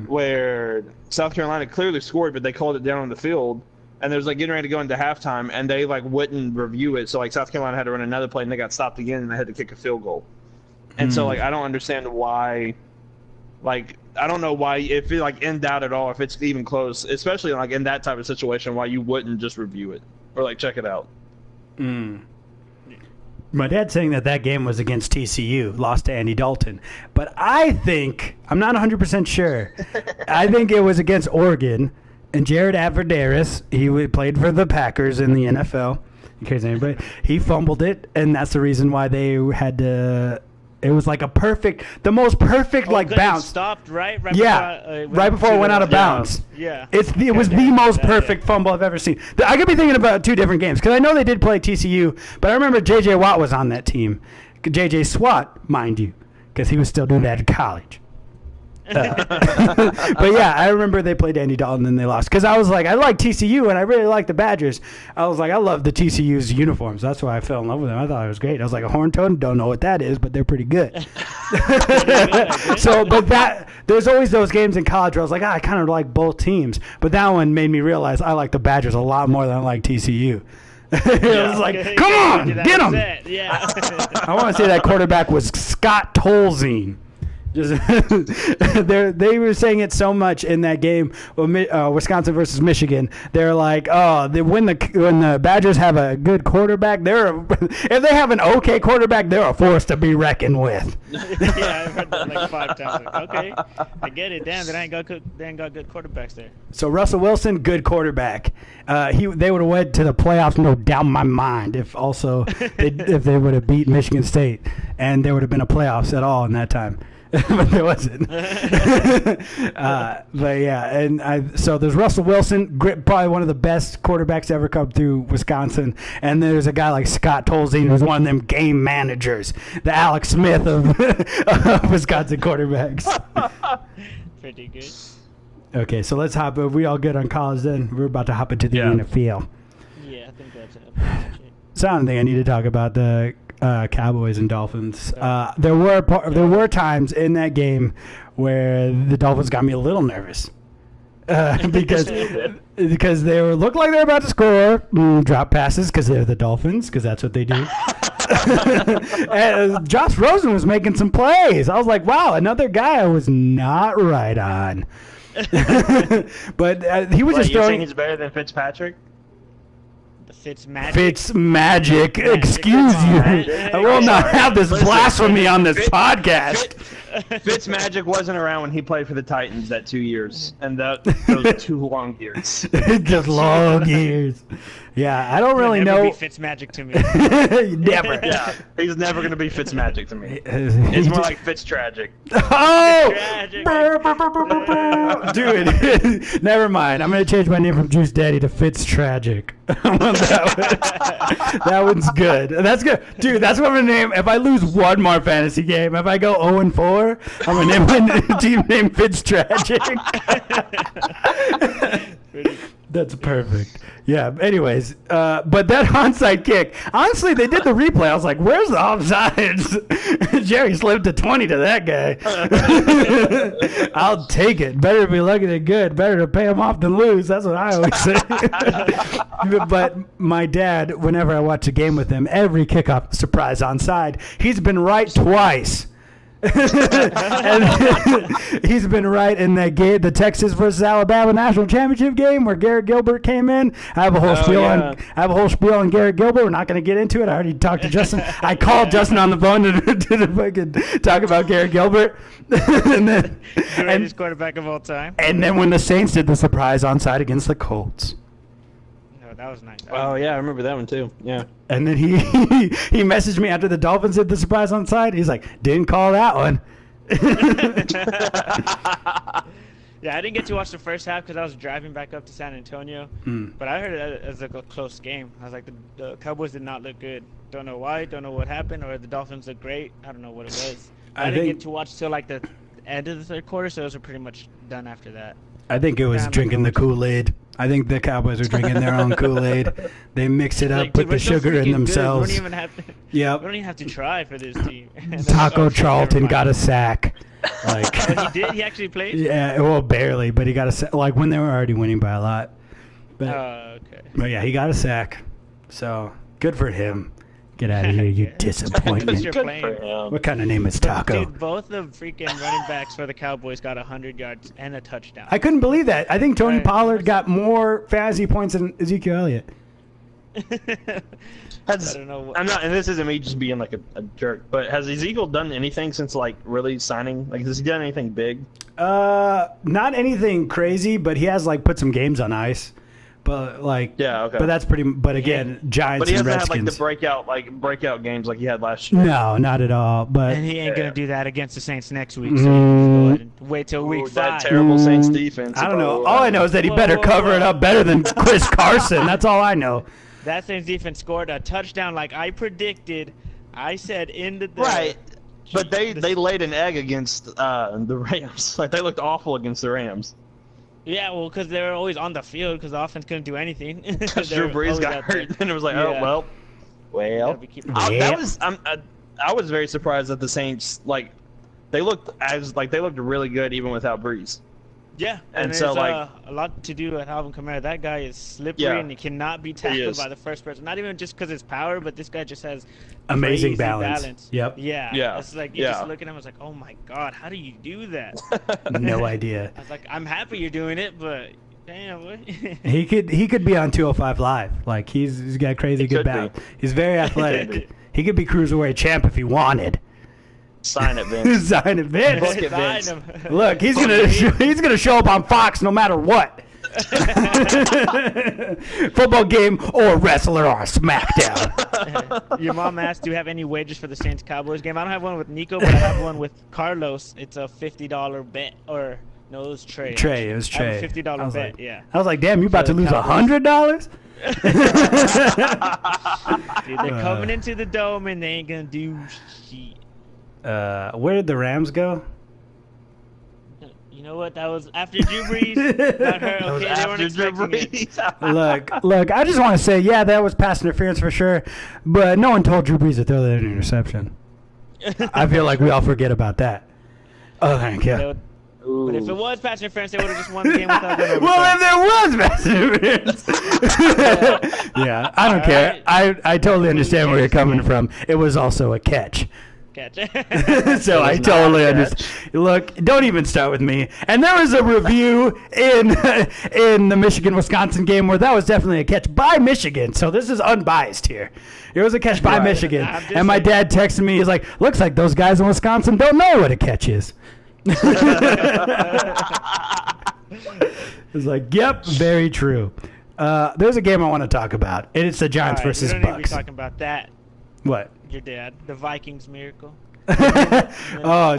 where South Carolina clearly scored, but they called it down on the field. And there's getting ready to go into halftime, and they wouldn't review it. So South Carolina had to run another play, and they got stopped again, and they had to kick a field goal. And so I don't understand why. I don't know why, if it in doubt at all, if it's even close, especially in that type of situation, why you wouldn't just review it or check it out. My dad's saying that game was against TCU, lost to Andy Dalton, but I think I'm not 100% sure. I think it was against Oregon. And Jared Abderderis, he played for the Packers in the NFL, in case anybody, he fumbled it, and that's the reason why they had to. It was the most perfect bounce. It stopped right before it went out of bounds. Yeah. It was the most perfect fumble I've ever seen. I could be thinking about two different games, because I know they did play TCU, but I remember J.J. Watt was on that team. J.J. Swat, mind you, because he was still doing that in college. But yeah, I remember they played Andy Dalton and they lost, because I was like, I like TCU and I really like the Badgers. I was like, I love the TCU's uniforms. That's why I fell in love with them. I thought it was great. I was like, a horn toad, don't know what that is, but they're pretty good. So, but there's always those games in college where I was like, I kind of like both teams. But that one made me realize I like the Badgers a lot more than I like TCU. It was like, come on, get them. Yeah. I want to say that quarterback was Scott Tolzien. Just they were saying it so much in that game, Wisconsin versus Michigan. They're like, when the Badgers have a good quarterback, if they have an okay quarterback, they're a force to be reckoned with. Yeah, I've heard that like 5 times. Like, okay, I get it. Damn, they ain't got good quarterbacks there. So Russell Wilson, good quarterback. They would have went to the playoffs, no doubt in my mind. If they would have beat Michigan State, and there would have been a playoffs at all in that time. But there wasn't. But yeah, and so there's Russell Wilson, probably one of the best quarterbacks to ever come through Wisconsin, and there's a guy like Scott Tolzien, who's one of them game managers, the Alex Smith of Wisconsin quarterbacks. Pretty good. Okay, so let's hop. We all good on college then? We're about to hop into the NFL. Yeah, I think that's it. So I don't think I need to talk about the Cowboys and Dolphins. There were times in that game where the Dolphins got me a little nervous because they looked like they were about to score, drop passes because they're the Dolphins, because that's what they do. And Josh Rosen was making some plays. I was like, wow, another guy I was not right on. But he was just you're throwing. saying he's better than Fitzpatrick? Fitzmagic. Excuse you. I will not have this blasphemy on this podcast. Fitzmagic wasn't around when he played for the Titans that 2 years, and those 2 long years. Just long years. Yeah, I don't really know. Be Fitzmagic to me. Never. Yeah, he's never going to be Fitzmagic to me. It's more like Fitztragic. Oh! Tragic. Dude, never mind. I'm going to change my name from Juice Daddy to Fitztragic. That one's good. That's good. Dude, that's what I'm going to name. If I lose one more fantasy game, if I go 0-4, I'm going to name my team name Fitztragic. That's perfect. Yeah. Anyways, but that onside kick, honestly, they did the replay. I was like, "Where's the offsides?" Jerry slipped a 20 to that guy. I'll take it. Better to be lucky than good. Better to pay him off than lose. That's what I always say. But my dad, whenever I watch a game with him, every kickoff, surprise onside. He's been right twice. And he's been right in that game, the Texas versus Alabama national championship game where Garrett Gilbert came in. I have a whole spiel on Garrett Gilbert. We're not going to get into it. I already talked to Justin. I called Justin on the phone to fucking talk about Garrett Gilbert. And then the greatest quarterback of all time. And then when the Saints did the surprise onside against the Colts. That was nice. Oh yeah, I remember that one too. Yeah. And then he messaged me after the Dolphins did the surprise onside. He's like, didn't call that one. Yeah, I didn't get to watch the first half because I was driving back up to San Antonio. But I heard it as like a close game. I was like, the Cowboys did not look good. Don't know why. Don't know what happened. Or the Dolphins looked great. I don't know what it was. I didn't get to watch till like the end of the third quarter, so it was pretty much done after that. I think it was drinking the Kool-Aid. I think the Cowboys are drinking their own Kool-Aid. They mix it up, like, put the sugar in themselves. We don't even have to. Yep. We don't even have to try for this team. Taco Charlton got a sack. Like, oh, he did. He actually played. Yeah, well, barely, but he got a sack. Like when they were already winning by a lot. But, okay. But yeah, he got a sack. So good for him. Get out of here, you disappointment. What kind of name is Taco? Dude, both the freaking running backs for the Cowboys got 100 yards and a touchdown. I couldn't believe that. I think Tony Pollard got more fantasy points than Ezekiel Elliott. I don't know. I'm not, and this isn't me just being like a jerk, but has Ezekiel done anything since like really signing? Like, has he done anything big? Not anything crazy, but he has like put some games on ice. But like, yeah, okay. But that's pretty. But again, Giants and Redskins. But he hasn't had like the breakout games like he had last year. No, not at all. But and he ain't gonna do that against the Saints next week. So wait till week 5. That terrible Saints defense. I don't know. All I know is that he better cover it up better than Chris Carson. That's all I know. That Saints defense scored a touchdown like I predicted. I said in the right. But they laid an egg against the Rams. Like they looked awful against the Rams. Yeah, well, because they were always on the field because the offense couldn't do anything. Drew Brees got hurt, and it was like, I was very surprised that the Saints they looked really good even without Breeze. Yeah, and so a lot to do with Alvin Kamara. That guy is slippery and he cannot be tackled by the first person. Not even just because it's power, but this guy just has amazing balance. Yep. Yeah. It's like you just look at him. I was like, oh my god, how do you do that? No idea. I was like, I'm happy you're doing it, but damn. What? he could be on 205 Live. Like he's got crazy good balance. He's very athletic. He could be cruiserweight champ if he wanted. Sign it, Vince. Sign it, Vince. Book it, Vince. Look, he's gonna show up on Fox no matter what. Football game or wrestler on SmackDown. Your mom asked, "Do you have any wagers for the Saints Cowboys game?" I don't have one with Nico, but I have one with Carlos. It's a $50 bet, or no, it was Trey. It was Trey. I have a $50 bet. Yeah. I was like, "Damn, you about to lose $100?" Dude, they're coming into the dome and they ain't gonna do shit. Where did the Rams go? You know what? That was after Drew Brees. Not her. Okay, they weren't expecting it. Look. I just want to say, yeah, that was pass interference for sure, but no one told Drew Brees to throw that interception. I feel like we all forget about that. Oh, thank you. But if it was pass interference, they would have just won the game without going overtime. Well, then there was pass interference. Yeah, I don't care. I totally understand where you're coming from. It was also a catch. So I totally understand. Look, don't even start with me. And there was a review in the Michigan-Wisconsin game where that was definitely a catch by Michigan. So this is unbiased here. It was a catch by Michigan. And my dad texted me. He's like, looks like those guys in Wisconsin don't know what a catch is. It's like, yep, very true. There's a game I want to talk about. And it's the Giants versus Bucks. We don't need to be talking about that. What? Your dad, the Vikings miracle. Oh,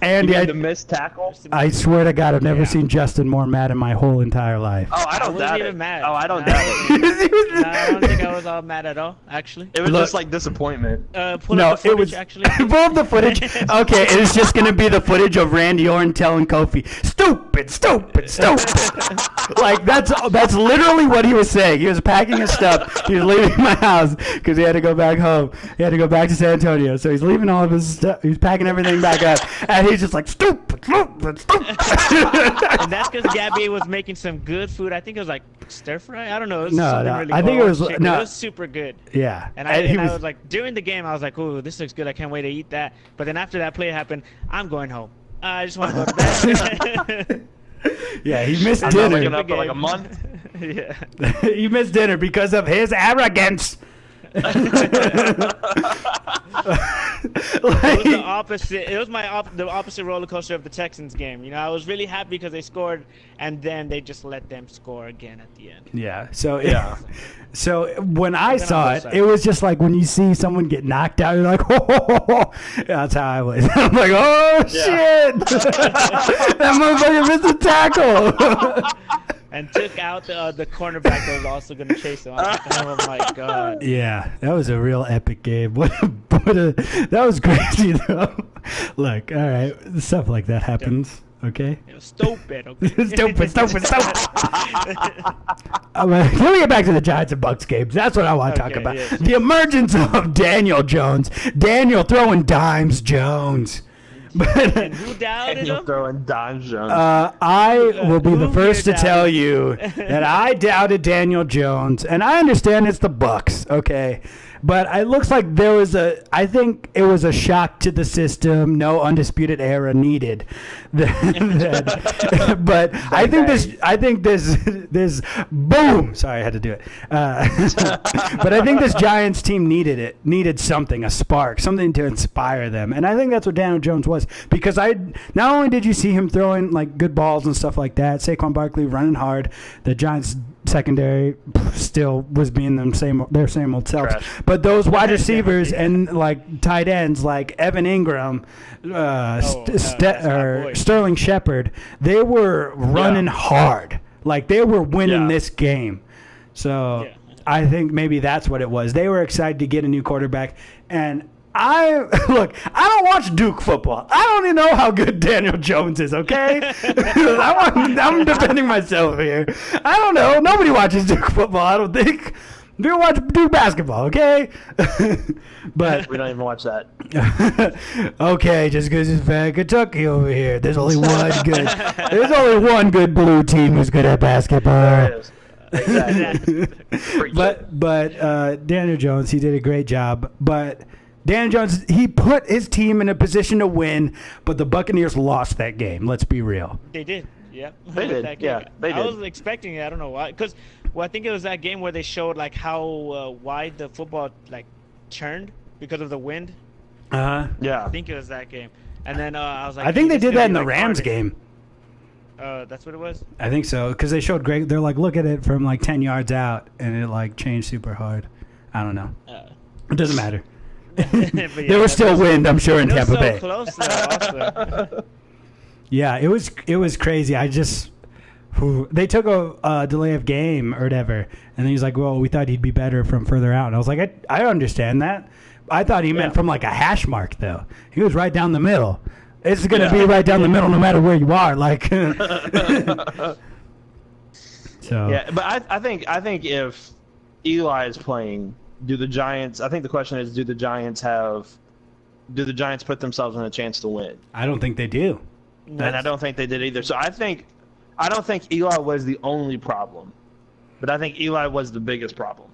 Andy, the missed tackle. I swear to God, I've never seen Justin more mad in my whole entire life. Oh, I don't doubt it. Mad. Oh, I don't doubt it. No, I don't think I was all mad at all. Actually, it was just like disappointment. Pull up the footage, actually. Pull up the footage. Okay, it's just gonna be the footage of Randy Orton telling Kofi, "Stupid, stupid, stupid." Like that's literally what he was saying. He was packing his stuff. He was leaving my house because he had to go back home. He had to go back to San Antonio. So he's leaving all of his stuff. He's packing everything back up, and he's just like, "Stupid, stupid, stupid." And that's because Gabby was making some good food. I think it was like stir fry. I don't know. It was really I think it was chicken. It was super good. Yeah. And I was like, during the game, I was like, "Ooh, this looks good. I can't wait to eat that." But then after that play happened, I'm going home. I just want to go to bed. Yeah, he missed dinner. I'm up for like a month. Yeah. He missed dinner because of his arrogance. It was the opposite. It was the opposite roller coaster of the Texans game. You know, I was really happy because they scored, and then they just let them score again at the end. Yeah. So when I saw it, it was just like when you see someone get knocked out, you're like, oh, that's how I was. I'm like, oh shit, that motherfucker missed a tackle. And took out the cornerback that was also going to chase him. I was like, oh my god. Yeah, that was a real epic game. That was crazy though. Look, all right, stuff like that happens. Okay. It was stupid. Okay. Stupid. Let me get back to the Giants and Bucks games. That's what I want to talk about. Yes. The emergence of Daniel Jones. Daniel throwing dimes Jones. And who doubted him? Throwing dimes Jones. I will be the first to tell you that I doubted Daniel Jones, and I understand it's the Bucks, okay? But it looks like I think it was a shock to the system. No undisputed era needed. But I think this boom. Sorry, I had to do it. But I think this Giants team needed something, a spark, something to inspire them. And I think that's what Daniel Jones was, because not only did you see him throwing like good balls and stuff like that, Saquon Barkley running hard, the Giants secondary still was being their same old selves. Trash. But those wide receivers and like tight ends like Evan Ingram, Sterling Shepard, they were running hard. Like they were winning this game. So I think maybe that's what it was. They were excited to get a new quarterback. And I don't watch Duke football. I don't even know how good Daniel Jones is, okay? I'm defending myself here. I don't know. Nobody watches Duke football, I don't think. We watch Duke basketball, okay? But we don't even watch that. Okay, just because it's bad Kentucky over here. There's only one good. There's only one good blue team who's good at basketball. There it is. Exactly. but Daniel Jones, he did a great job. But Daniel Jones, he put his team in a position to win, but the Buccaneers lost that game. Let's be real. They did. Yeah, they did. Yeah, they did. I was expecting it. I don't know why. Because I think it was that game where they showed like how wide the football like turned because of the wind. Yeah. I think it was that game. And then I was like, I think they did that in the Rams game. That's what it was? I think so, because they showed Greg. They're like, look at it from like 10 yards out, and it like changed super hard. I don't know. It doesn't matter. Yeah, there was still wind, I'm sure, in Tampa Bay. Close though, also. Yeah, it was crazy. They took a delay of game or whatever, and then he's like, well, we thought he'd be better from further out. And I was like, I understand that. I thought he meant from like a hash mark, though. He was right down the middle. It's going to be right down the middle no matter where you are. Like, so. Yeah, but I think if Eli is playing, do the Giants? I think the question is, do the Giants put themselves in a chance to win? I don't think they do. And I don't think they did either. So I don't think Eli was the only problem, but I think Eli was the biggest problem.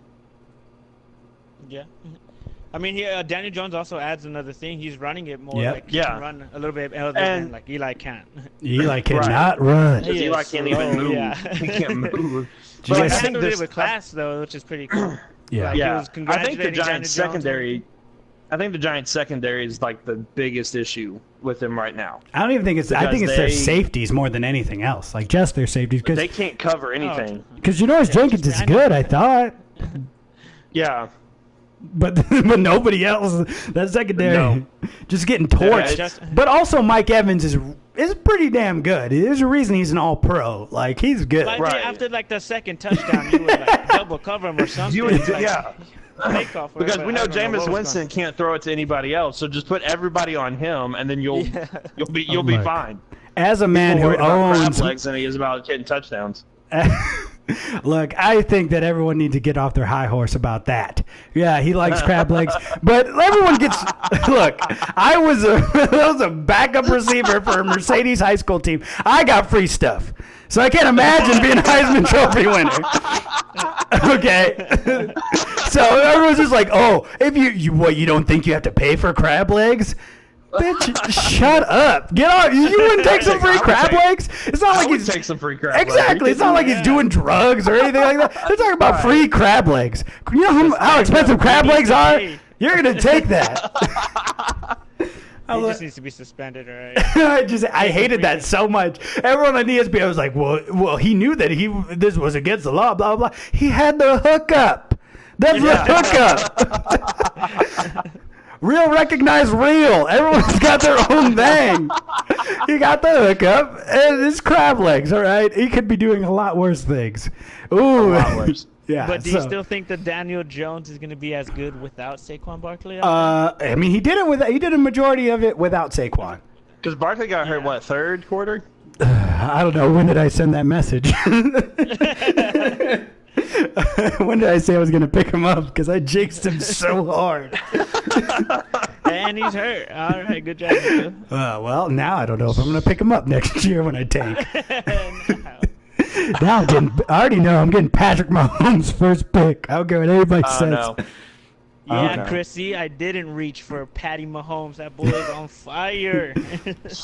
Yeah. I mean, Daniel Jones also adds another thing. He's running it more. Yep. Like, he can run a little bit other than like Eli can't. Eli cannot run. Eli can't even move. Yeah. He can't move. But he handled it with class, though, which is pretty cool. Yeah. Like, I think the Giants secondary. I think the Giants secondary is like the biggest issue with him right now. I don't even think it's. I think it's their safeties more than anything else. Like just their safeties, because they can't cover anything. Because Jenkins is good, I thought. Yeah. But nobody else. That secondary just getting torched. But also Mike Evans is pretty damn good. There's a reason he's an All-Pro. Like he's good. Like, after like the second touchdown, you would like double cover him or something. You would, like, because we know Jameis Winston can't throw it to anybody else, so just put everybody on him, and then you'll be fine. As a man who owns crab legs than he is about getting touchdowns. Look, I think that everyone needs to get off their high horse about that. Yeah, he likes crab legs, but everyone gets. Look, I was a backup receiver for a Mercedes high school team. I got free stuff, so I can't imagine being a Heisman Trophy winner. Okay, so everyone's just like, "Oh, if you don't think you have to pay for crab legs?" Bitch, shut up. Get off. You wouldn't take some free crab legs? It's not like he's take some free crab legs. Exactly. It's not like he's doing drugs or anything like that. They're talking about free crab legs. You know how expensive crab legs are? You're going to take that. He just needs to be suspended, right? I hated that so much. Everyone on ESPN was like, well, he knew that this was against the law, blah, blah, blah. He had the hookup. That's the hookup. Real recognize real. Everyone's got their own thing. He got the hookup, and it's crab legs, all right? He could be doing a lot worse things. Ooh. A lot worse. Yeah. But do you still think that Daniel Jones is going to be as good without Saquon Barkley? I mean, he did a majority of it without Saquon. Because Barkley got hurt, what, third quarter? I don't know. When did I send that message? When did I say I was going to pick him up? Because I jinxed him so hard. And he's hurt. All right, good job. Well, now I don't know if I'm going to pick him up next year when I tank. Now I already know I'm getting Patrick Mahomes' first pick. I don't care what anybody says. No. Yeah, Chrissy, I didn't reach for Patty Mahomes. That boy is on fire.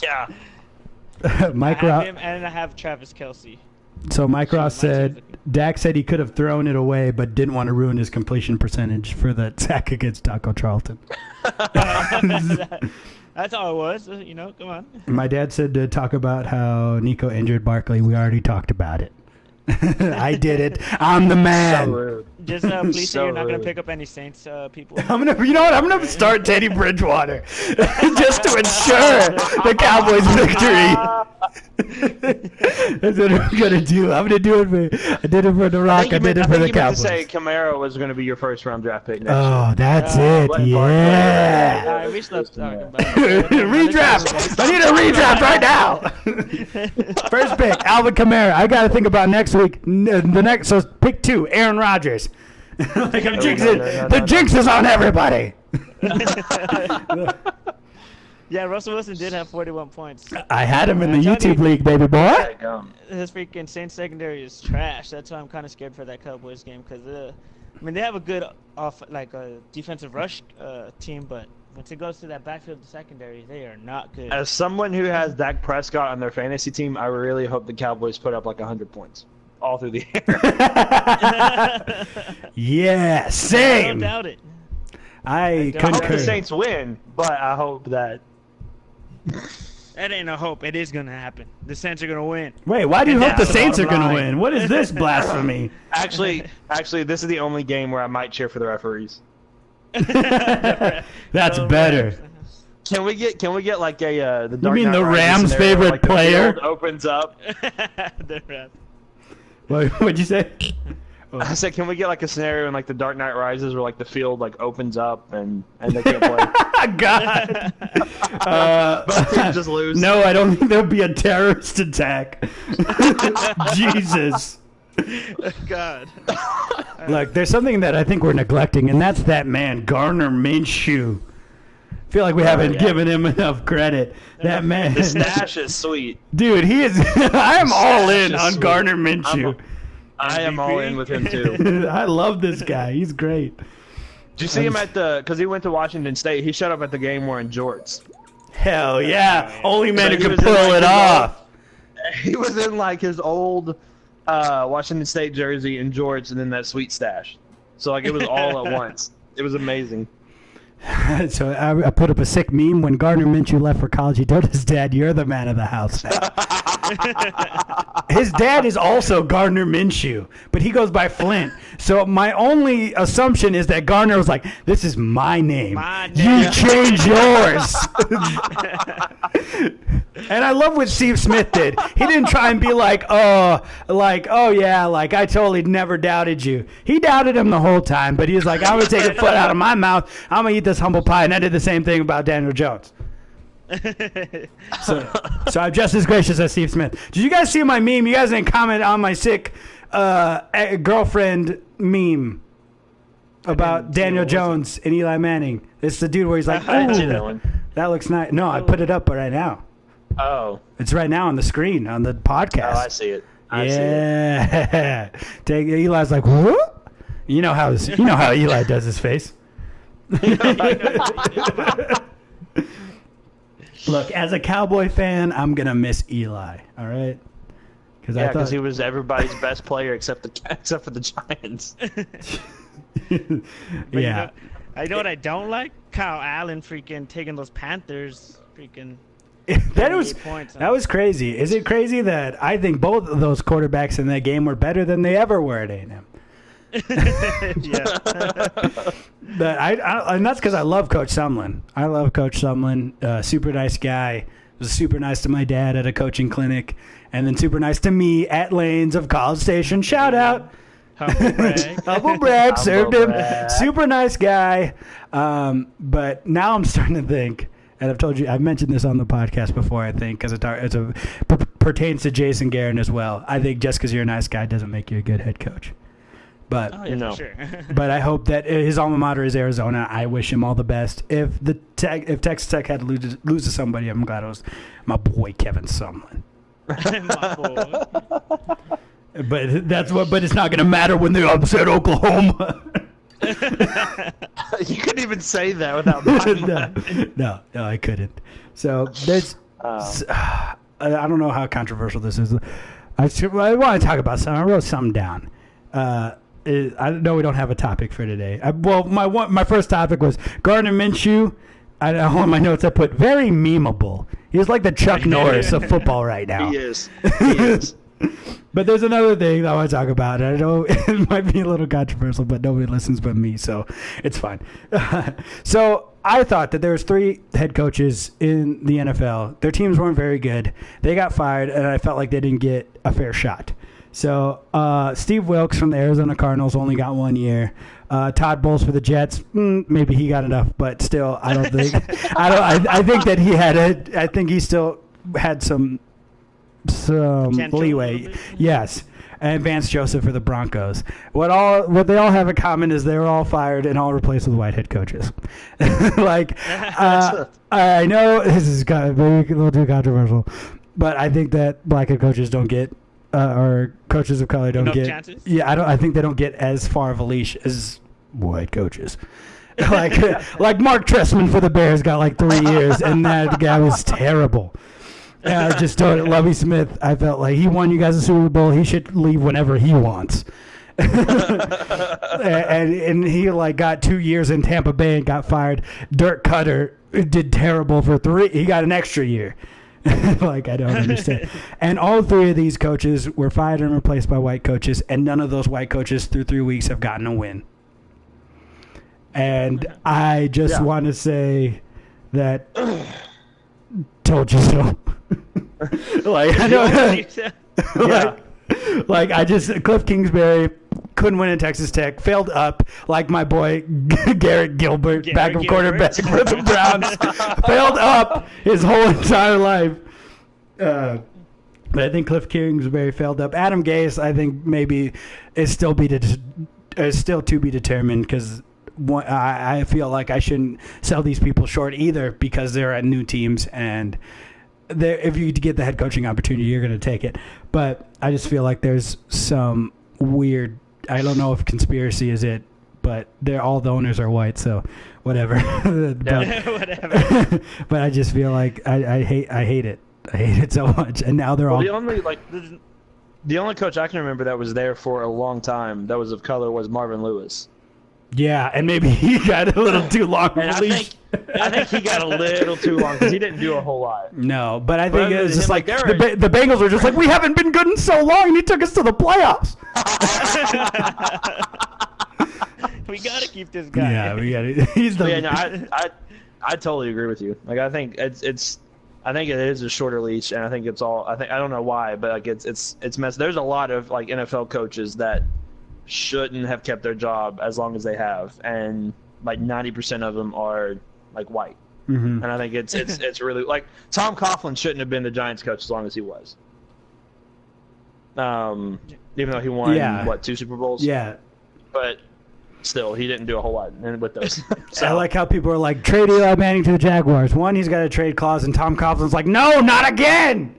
Yeah. Mike I have him, and I have Travis Kelce. So Mike Ross said Dak said he could have thrown it away, but didn't want to ruin his completion percentage for the sack against Taco Charlton. That's all it was. Come on. My dad said to talk about how Nico injured Barkley. We already talked about it. I did it. I'm the man. So rude. Just please say you're not going to pick up any Saints people. I'm gonna start Teddy Bridgewater just to ensure the Cowboys' victory. That's what I'm gonna do. I'm gonna do it for. I did it for the Rock. I did it for the Cowboys. I think you meant to say Camaro was going to be your first round draft pick next year. Oh, that's it. Yeah. All right, we stopped talking about it. Redraft. I need a redraft right now. First pick, Alvin Kamara. I got to think about next week. So pick 2, Aaron Rodgers. Like I'm jinxing. The jinx is on everybody. Yeah, Russell Wilson did have 41 points. I had him in the YouTube league, baby boy. His freaking Saints secondary is trash. That's why I'm kind of scared for that Cowboys game because, I mean, they have a good defensive rush team, but once it goes to that backfield secondary, they are not good. As someone who has Dak Prescott on their fantasy team, I really hope the Cowboys put up like 100 points all through the air. Yeah, same. I don't doubt it. I hope the Saints win, but I hope that. That ain't a hope. It is going to happen. The Saints are going to win. Wait, why do you hope the Saints are going to win? What is this blasphemy? Actually, this is the only game where I might cheer for the referees. That's better. Can we get like a the You Dark mean Knight the Rises Rams' scenario, favorite like the player? field opens up. The Rams. What'd you say? I said, can we get like a scenario in like the Dark Knight Rises where like the field like opens up and they can't play? God. Both teams just lose. No, I don't think there'll be a terrorist attack. Jesus. God. Look, there's something that I think we're neglecting, and that's that man, Gardner Minshew. I feel like we haven't given him enough credit. That man. The stash is sweet. Dude, he is. I am all in on sweet. Gardner Minshew. I am all in with him too. I love this guy. He's great. Did you see him because he went to Washington State? He showed up at the game wearing jorts. Hell yeah! Only man who could pull it off. He was in like his old Washington State jersey and jorts, and then that sweet stash. So like it was all at once. It was amazing. So I put up a sick meme. When Gardner Minshew left for college, he told his dad, "You're the man of the house now." His dad is also Gardner Minshew, but he goes by Flint. So my only assumption is that Gardner was like, "This is my name. You change yours." And I love what Steve Smith did. He didn't try and be like, oh yeah, like I totally never doubted you. He doubted him the whole time, but he was like, I'm gonna take a foot out of my mouth. I'm gonna eat this humble pie, and I did the same thing about Daniel Jones. So I'm just as gracious as Steve Smith. Did you guys see my meme? You guys didn't comment on my sick girlfriend meme about Daniel Jones and Eli Manning. It's the dude where he's like, "Oh, that looks nice." No, I put it up right now. Oh, it's right now on the screen on the podcast. Oh, I see it. Yeah. Eli's like, "What?" You know how Eli does his face. Look, as a Cowboy fan, I'm gonna miss Eli. All right, because he was everybody's best player except for the Giants. Yeah. You know what I don't like? Kyle Allen freaking taking those Panthers freaking. That was crazy. Is it crazy that I think both of those quarterbacks in that game were better than they ever were at A&M? Yeah. But and that's because I love Coach Sumlin. I love Coach Sumlin. Super nice guy. Was super nice to my dad at a coaching clinic, and then super nice to me at Lanes of College Station. Shout out. Humble brag. Served him. Super nice guy. But now I'm starting to think, and I've mentioned this on the podcast before, I think, because it pertains to Jason Garrett as well. I think just because you're a nice guy doesn't make you a good head coach. But for sure. But I hope that his alma mater is Arizona. I wish him all the best. If Texas Tech had to lose to somebody, I'm glad it was my boy Kevin Sumlin. My boy. But it's not going to matter when they upset Oklahoma. You couldn't even say that without No, I couldn't. So there's I don't know how controversial this is. I want to talk about something. I wrote something down. I know we don't have a topic for today. My first topic was Gardner Minshew. On my notes I put very memeable. He's like the Chuck Norris of football right now. He is. But there's another thing I want to talk about. I know it might be a little controversial, but nobody listens but me, so it's fine. So I thought that there was 3 head coaches in the NFL. Their teams weren't very good. They got fired, and I felt like they didn't get a fair shot. So Steve Wilkes from the Arizona Cardinals only got 1 year. Todd Bowles for the Jets, maybe he got enough, but still, I don't think. I think that he had it. I think he still had some leeway. Yes. and Vance Joseph for the Broncos. What they all have in common is they were all fired and all replaced with white head coaches. I know this is maybe a little too controversial, but I think that black head coaches don't get, or coaches of color don't enough get. Chances? Yeah, I think they don't get as far of a leash as white coaches. like Mark Trestman for the Bears got like 3 years, and that guy was terrible. I just told Lovie Smith, I felt like he won you guys a Super Bowl. He should leave whenever he wants. and he like got 2 years in Tampa Bay and got fired. Dirk Cutter did terrible for 3. He got an extra year. Like, I don't understand. And all 3 of these coaches were fired and replaced by white coaches, and none of those white coaches through 3 weeks have gotten a win. And I just want to say that told you so. Like, I know. Like I just Cliff Kingsbury couldn't win in Texas Tech, failed up like my boy Garrett Gilbert, backup quarterback for the Browns, failed up his whole entire life. But I think Cliff Kingsbury failed up. Adam Gase, I think maybe is still to be determined, because I feel like I shouldn't sell these people short either, because they're at new teams, and if you get the head coaching opportunity, you're going to take it. But I just feel like there's some weird, I don't know if conspiracy is it, but all the owners are white, so whatever. Whatever. But I just feel like I hate it. I hate it so much. And now they're all the only coach I can remember that was there for a long time that was of color was Marvin Lewis. Yeah, and maybe he got a little too long. I think he got a little too long because he didn't do a whole lot. No, but I think it was just like the Bengals were just like, we haven't been good in so long, and he took us to the playoffs. We got to keep this guy. Yeah, we got to. He's the. Yeah, no, I totally agree with you. Like, I think I think it is a shorter leash, and I think it's all. I don't know why, but like it's messed. There's a lot of like NFL coaches that shouldn't have kept their job as long as they have, and like 90% of them are like white. Mm-hmm. And I think it's really like Tom Coughlin shouldn't have been the Giants coach as long as he was. Even though he won 2 Super Bowls. Yeah, but still, he didn't do a whole lot with those. So. I like how people are like, trade Eli Manning to the Jaguars. One, he's got a trade clause, and Tom Coughlin's like, no, not again.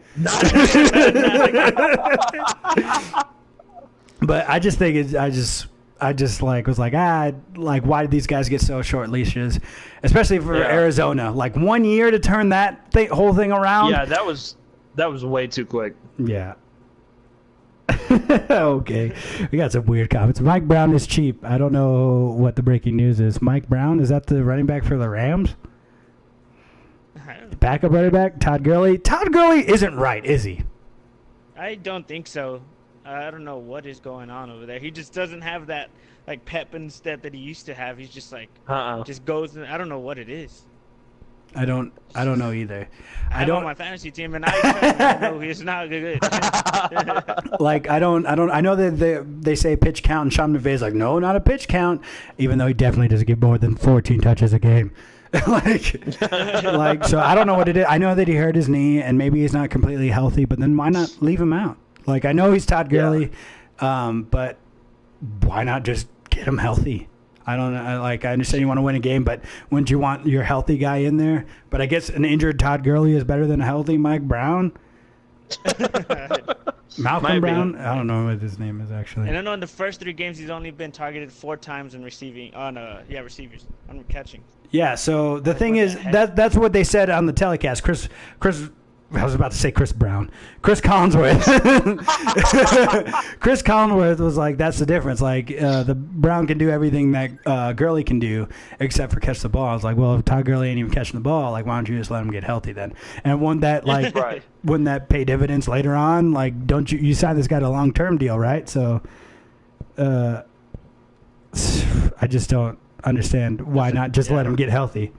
But I just think I just was like, why did these guys get so short leashes, especially for Arizona? Like 1 year to turn that whole thing around. Yeah, that was way too quick. Yeah. Okay, we got some weird comments. Mike Brown is cheap. I don't know what the breaking news is. Mike Brown, is that the running back for the Rams? Backup running back, Todd Gurley. Todd Gurley isn't right, is he? I don't think so. I don't know what is going on over there. He just doesn't have that like pep and step that he used to have. He's just like just goes. I don't know what it is. I don't know either. I don't on my fantasy team, and I know he's not good. Like I know that they say pitch count, and Sean McVay's like, no, not a pitch count, even though he definitely doesn't get more than 14 touches a game. like so I don't know what it is. I know that he hurt his knee, and maybe he's not completely healthy, but then why not leave him out? Like, I know he's Todd Gurley, but why not just get him healthy? I don't know. I understand you want to win a game, but wouldn't you want your healthy guy in there? But I guess an injured Todd Gurley is better than a healthy Mike Brown. Malcolm Brown? I don't know what his name is, actually. And I know in the first 3 games, he's only been targeted 4 times in receivers, on catching. Yeah, so the thing is, that's what they said on the telecast. I was about to say Chris Brown. Chris Collinsworth. Chris Collinsworth was like, that's the difference. Like, the Brown can do everything that Gurley can do except for catch the ball. I was like, well, if Todd Gurley ain't even catching the ball, like, why don't you just let him get healthy then? And wouldn't that, like, wouldn't that pay dividends later on? Like, don't you sign this guy to a long-term deal, right? So, I just don't understand why not just let him get healthy.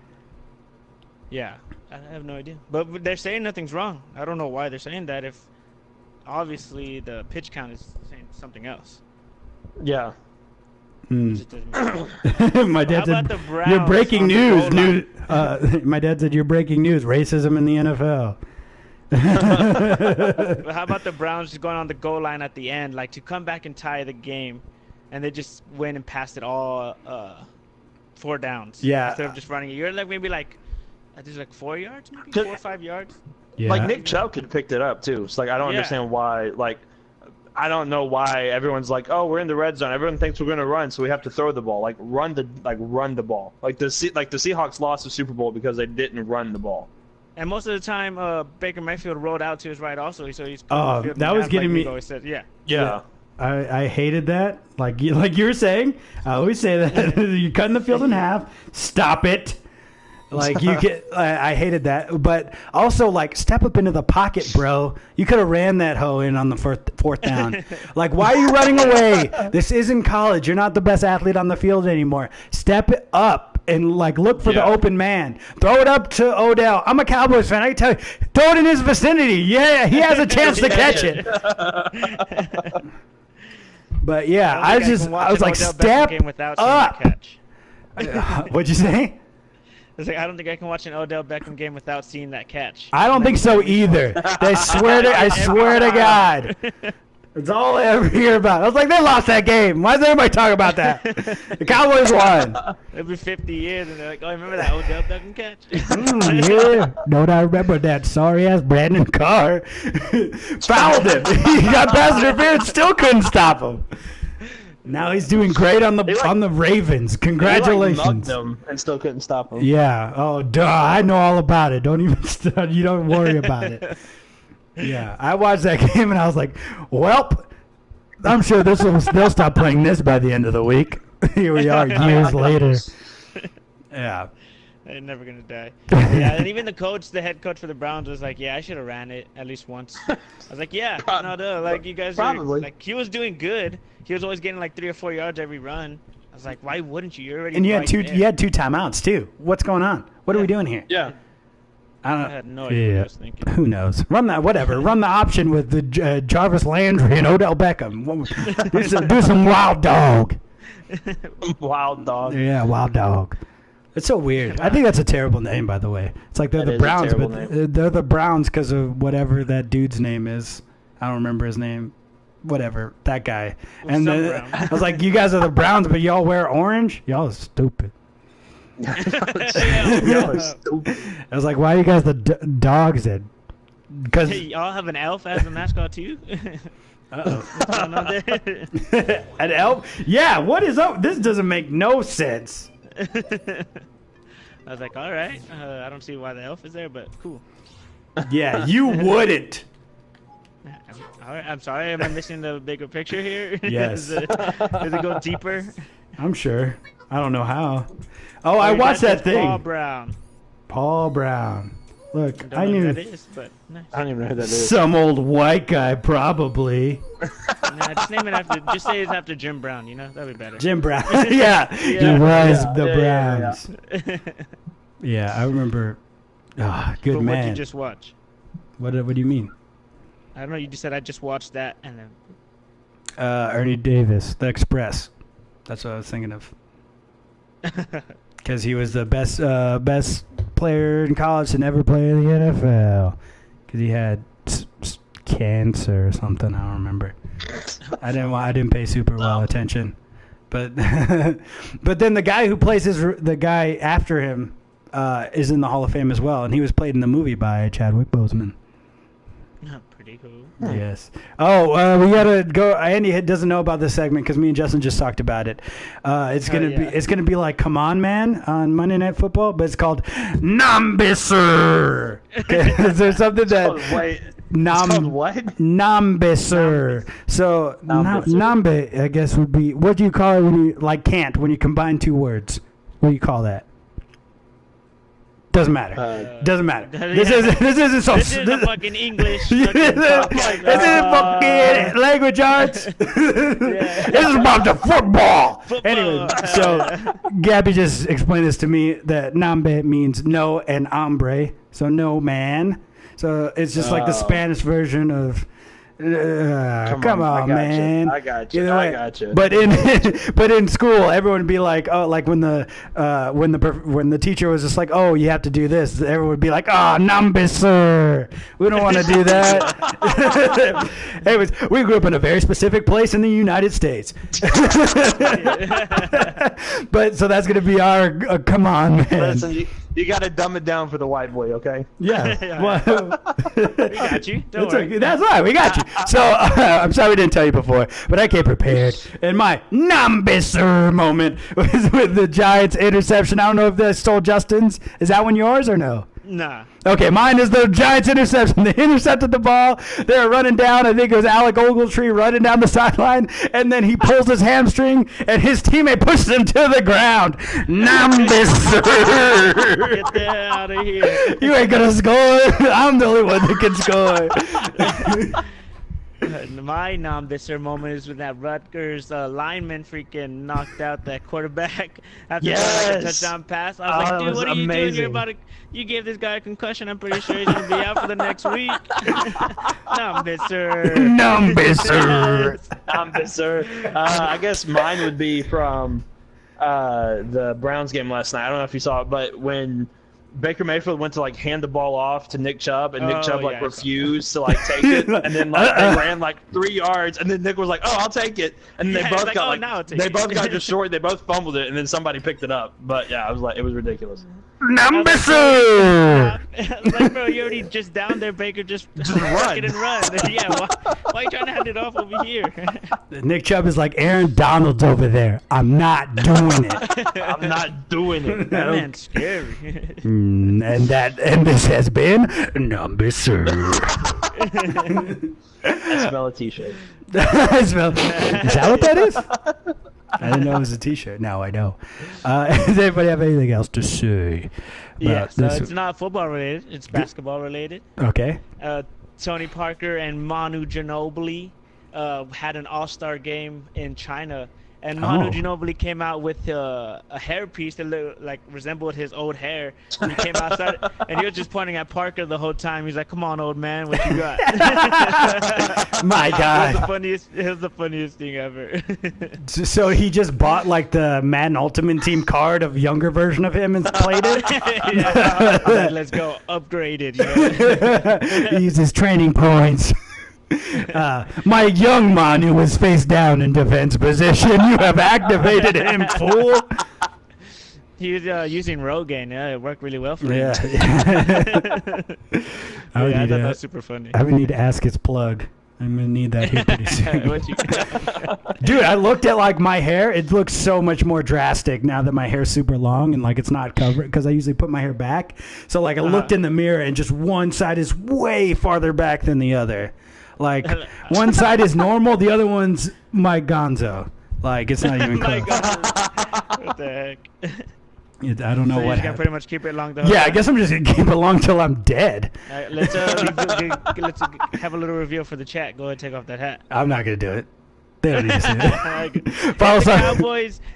Yeah. I have no idea. But they're saying nothing's wrong. I don't know why they're saying that if obviously the pitch count is saying something else. Yeah. My dad said, you're breaking news. My dad said, you're breaking news. Racism in the NFL. But how about the Browns just going on the goal line at the end, like to come back and tie the game, and they just went and passed it all 4 downs. Yeah. Instead of just running it. You're like maybe like, I think like 4 yards, maybe 4 or 5 yards. Yeah. Like Nick Chubb could have picked it up too. So like I don't understand why. Like I don't know why everyone's like, oh, we're in the red zone. Everyone thinks we're gonna run, so we have to throw the ball. Like run the ball. Like the Seahawks lost the Super Bowl because they didn't run the ball. And most of the time, Baker Mayfield rolled out to his right also, so he's. Oh, that was getting me. Said, yeah. I hated that. Like you were saying, I always say that you're cutting the field in half. Stop it. Like you get, I hated that. But also, like, step up into the pocket, bro. You could have ran that hoe in on the fourth down. Like, why are you running away? This isn't college. You're not the best athlete on the field anymore. Step it up and like look for the open man. Throw it up to Odell. I'm a Cowboys fan. I can tell you, throw it in his vicinity. Yeah, he has a chance to catch it. But yeah, I was like, step up. What'd you say? It's like, I don't think I can watch an Odell Beckham game without seeing that catch. I don't think so either. I swear to God. It's all I ever hear about. I was like, they lost that game. Why is everybody talking about that? The Cowboys won. It'll be 50 years, and they're like, oh, remember that Odell Beckham catch? Yeah. Don't I remember that sorry-ass Brandon Carr fouled him. He got pass interference, still couldn't stop him. Now he's doing great on the Ravens. Congratulations. He mugged them and still couldn't stop him. Yeah. Oh, duh. I know all about it. Don't even you don't worry about it. Yeah. I watched that game and I was like, "Welp, I'm sure they'll stop playing this by the end of the week." Here we are years later. Yeah. They're never gonna die. Yeah, and even the head coach for the Browns was like, "Yeah, I should have ran it at least once." I was like, "Yeah, no, like you guys probably." Like he was doing good. He was always getting like 3 or 4 yards every run. I was like, "Why wouldn't you? You're already." And you had two timeouts too. What's going on? What are we doing here? Yeah. I had no idea what I was thinking. Who knows? Run that, whatever. Run the option with the Jarvis Landry and Odell Beckham. Do some wild dog. Wild dog. Yeah, wild dog. It's so weird. I think that's a terrible name, by the way. It's like they're the Browns, but they're the Browns because of whatever that dude's name is. I don't remember his name. Whatever, that guy. And then I was like, you guys are the Browns, but y'all wear orange? Y'all are stupid. Y'all are stupid. I was like, why are you guys the dogs then? Because y'all have an elf as a mascot too? Uh-oh. What's going on there? An elf? Yeah, what is up? This doesn't make no sense. I was like, all right. I don't see why the elf is there, but cool. Yeah, you wouldn't. All right, I'm sorry. Am I missing the bigger picture here? Yes. Does it go deeper? I'm sure. I don't know how. Oh, I watched that thing. Paul Brown. Look, I knew who that is, but nice. I don't even know who that is. Some old white guy, probably. Nah, just name it after. Just say it's after Jim Brown. You know, that'd be better. Jim Brown. Yeah, he was the Browns. Yeah, I remember. Oh, good but man. What did you just watch? What do you mean? I don't know. You just said I just watched that, and then. Ernie Davis, The Express. That's what I was thinking of. Because he was the best player in college to never play in the NFL. Because he had cancer or something. I don't remember. I didn't pay super well attention. But but then the guy who plays the guy after him is in the Hall of Fame as well, and he was played in the movie by Chadwick Boseman. Pretty cool. Yes. Oh, we gotta go. Andy doesn't know about this segment because me and Justin just talked about it. It's gonna be like Come On Man on Monday Night Football, but it's called Nambisser. Is there something that? It's called what? Nambisser. So nambe, I guess, would be, what do you call it when you when you combine two words? What do you call that? Doesn't matter. Doesn't matter. This isn't fucking English. This isn't fucking language arts. This is about the football. Anyway, so Gabby just explained this to me, that nambe means no and hombre, so no man. So it's just like the Spanish version of Come on, man. I got you. But in school, everyone would be like, oh, like when the teacher was just like, oh, you have to do this, everyone would be like, oh, numbers, sir. We don't want to do that. Anyways, we grew up in a very specific place in the United States. But so that's gonna be our come on, man. Listen, you got to dumb it down for the white boy, okay? Yeah. Well, we got you. Don't worry. Okay. That's right. We got you. So I'm sorry we didn't tell you before, but I came prepared. And my numbisser moment was with the Giants interception. I don't know if that stole Justin's. Is that one yours or no? Nah. Okay, mine is the Giants interception. They intercepted the ball. They were running down. I think it was Alec Ogletree running down the sideline, and then he pulls his hamstring, and his teammate pushes him to the ground. Numbisser. Get that out of here. You ain't gonna score. I'm the only one that can score. My numbisser moment is when that Rutgers lineman freaking knocked out that quarterback after a touchdown pass. I was like, dude, what are you doing? You gave this guy a concussion. I'm pretty sure he's going to be out for the next week. Numbisser. Numbisser. I guess mine would be from the Browns game last night. I don't know if you saw it, but when Baker Mayfield went to like hand the ball off to Nick Chubb, and Nick Chubb refused to like take it, and then like they ran like 3 yards, and then Nick was like, "Oh, I'll take it," and they both got both got destroyed. They both fumbled it, and then somebody picked it up. But yeah, I was like, it was ridiculous. Number two. Like, bro, you're already just down there, Baker. Just run and run. Yeah, why are you trying to hand it off over here? Nick Chubb is like, Aaron Donald's over there. I'm not doing it. I'm not doing it. That man's scary. And this has been Numbisser. I smell a t-shirt. Is that what that is? I didn't know it was a t-shirt. Now I know. Does anybody have anything else to say? Yeah, so it's not football related. It's basketball related. Okay. Tony Parker and Manu Ginobili had an all-star game in China. And Manu Ginobili came out with a hairpiece that resembled his old hair. And he came outside, and he was just pointing at Parker the whole time. He's like, "Come on, old man, what you got?" My God, it was the funniest thing ever. So he just bought like the Madden Ultimate Team card of younger version of him and played it. Yeah. Let's go, upgraded. He uses training points. My young Manu was face down in defense position. You have activated him, fool. He was using Rogaine. Yeah, it worked really well for him. Yeah. I thought that was super funny. I would need to ask his plug. I'm gonna need that here pretty soon. Dude, I looked at like my hair. It looks so much more drastic now that my hair's super long and like it's not covered because I usually put my hair back. So like I looked in the mirror and just one side is way farther back than the other. Like one side is normal, the other one's my gonzo. Like it's not even close. What the heck? I don't know so what you're gonna pretty much keep it long. Yeah, I guess I'm just gonna keep it long till I'm dead. All right, let's have a little reveal for the chat. Go ahead, and take off that hat. I'm not gonna do it. They don't need to see it.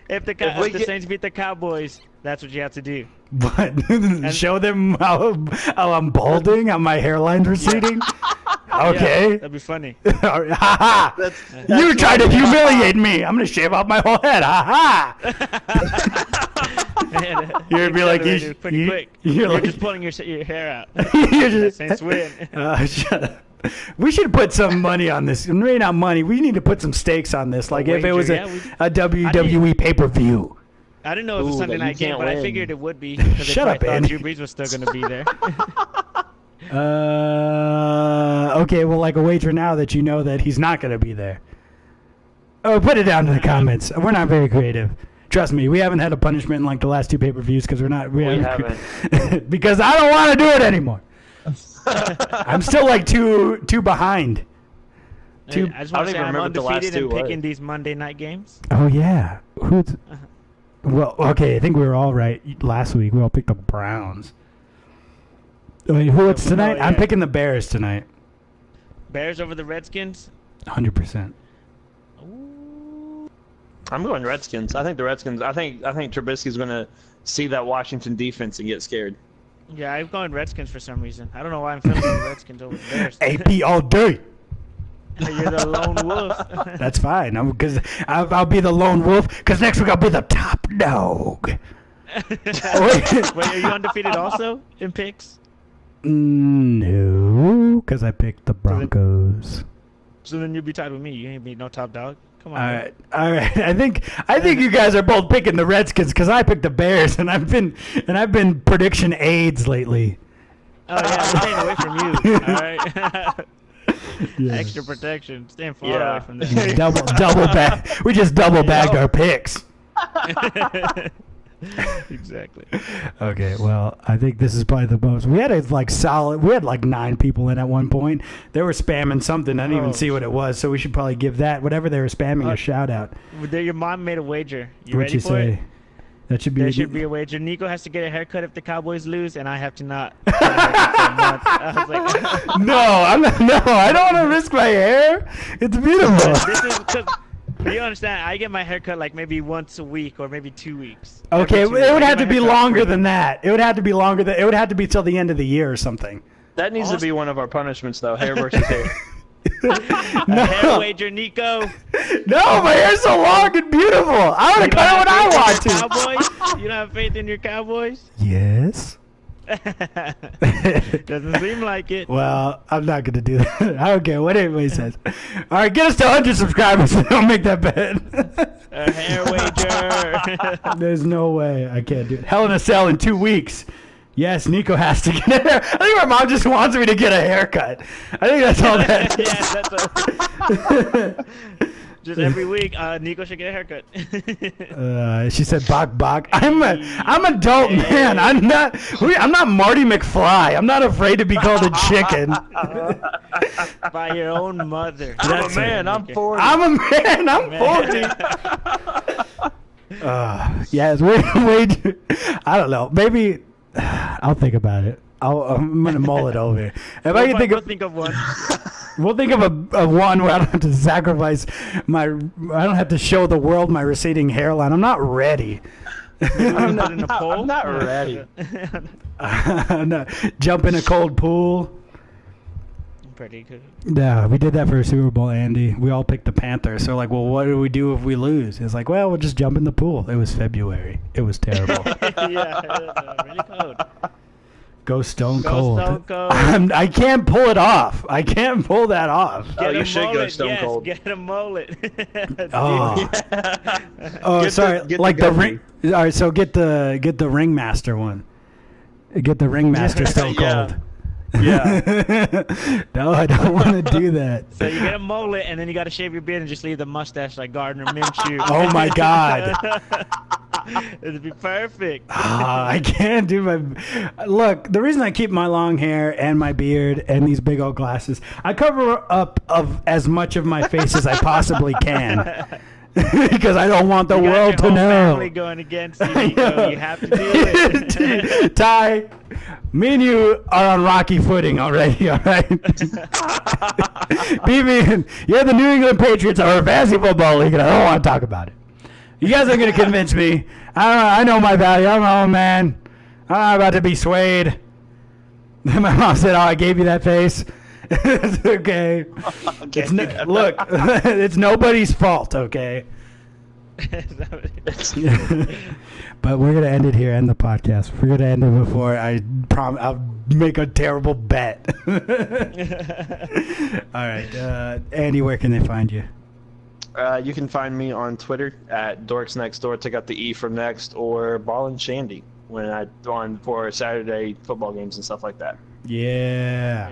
If the Saints beat the Cowboys, that's what you have to do. What? Show them how I'm balding, how my hairline's receding? Okay. Yeah, that'd be funny. Ha ha! You tried to humiliate me. I'm gonna shave off my whole head. Ha ha! You're gonna be like, you're just pulling your hair out. You're just Saints win. Shut up. We should put some money on this. Maybe not money. We need to put some stakes on this. Like if it was a WWE pay-per-view. I didn't know it was a Sunday night game, but I figured it would be. Shut up, Andy. Drew Brees was still going to be there. Okay, well, like a wager now that you know that he's not going to be there. Oh, put it down in the comments. We're not very creative. Trust me, we haven't had a punishment in like the last 2 pay-per-views because we haven't. Because I don't want to do it anymore. I'm still like two behind. I just want to say I'm undefeated in picking these Monday night games. Oh yeah, well, okay. I think we were all right last week. We all picked the Browns. Wait, what's tonight? I'm picking the Bears tonight. Bears over the Redskins. 100%. I'm going Redskins. I think the Redskins. I think Trubisky's going to see that Washington defense and get scared. Yeah, I'm going Redskins for some reason. I don't know why I'm feeling the Redskins over the Bears. AP all day. You're the lone wolf. That's fine. Because I'll be the lone wolf. Because next week I'll be the top dog. Wait, are you undefeated also in picks? No, because I picked the Broncos. So then you'll be tied with me. You ain't be no top dog. Come on. All right. I think you guys are both picking the Redskins because I picked the Bears, and I've been prediction AIDS lately. Oh yeah, I'm staying away from you. All right. Yeah. Extra protection. Staying far away from that. double bag. We just double bagged our picks. Exactly. Okay, well, I think this is probably the most. We had like 9 people in at one point. They were spamming something. I didn't even see what it was, so we should probably give that, whatever they were spamming, a shout out. Your mom made a wager. You What'd ready for it? That should be. There should be a wager. Nico has to get a haircut if the Cowboys lose, and I have to not. Get a haircut for a month. I was like, no, I don't want to risk my hair. It's beautiful. This is because you understand. I get my haircut like maybe once a week or maybe 2 weeks. Okay, it would have to be longer than that. It would have to be longer than. It would have to be till the end of the year or something. That needs to be one of our punishments, though. Hair versus hair. No. Hair wager, Nico. No, my hair's so long and beautiful. I want to cut it when I want to. Cowboys? You don't have faith in your Cowboys? Yes. Doesn't seem like it. Well, I'm not going to do that. I don't care what anybody says. All right, get us to 100 subscribers and I'll make that bet. A hair wager. There's no way. I can't do it. Hell in a Cell in 2 weeks. Yes, Nico has to get a hair. I think my mom just wants me to get a haircut. I think that's all that is. Yeah, that's just every week, Nico should get a haircut. She said, "Bok." I'm an adult man. I'm not Marty McFly. I'm not afraid to be called a chicken. By your own mother. I'm a man. I'm 40. I'm a man. I'm 40. Yes, way. I don't know. Maybe I'll think about it. I'm gonna mull it over. If I can think of one. We'll think of a one where I don't have to sacrifice I don't have to show the world my receding hairline. I'm not ready. I'm not ready. Jump in a cold pool. Pretty good. Yeah, we did that for Super Bowl, Andy. We all picked the Panthers. So, well, what do we do if we lose? It's like, well, we'll just jump in the pool. It was February. It was terrible. Yeah, really cold. Go stone cold. I can't pull it off. I can't pull that off. You should go stone cold. Get a mullet. Sorry. Like the ring. All right, so get the ringmaster one. Get the ringmaster stone cold. Yeah. No, I don't want to do that. So you get a mullet, and then you got to shave your beard and just leave the mustache like Gardner Minshew. Oh my God. It'd be perfect. I can't do my. Look, the reason I keep my long hair and my beard and these big old glasses, I cover up of as much of my face as I possibly can. Because I don't want the world to know. Family going against you, Nico. You have to do it. Ty, me and you are on rocky footing already. All right. Beat me. You're the New England Patriots of our fantasy football league, and I don't want to talk about it. You guys aren't going to convince me. I know my value. I'm my own man. I'm not about to be swayed. My mom said, "Oh, I gave you that face." It's okay. Look, it's nobody's fault, okay? But we're going to end it here, end the podcast. We're going to end it before I'll make a terrible bet. All right. Andy, where can they find you? You can find me on Twitter at DorksNextDoor. Take out the E from next, or Ballin' Shandy when I on for Saturday football games and stuff like that. Yeah.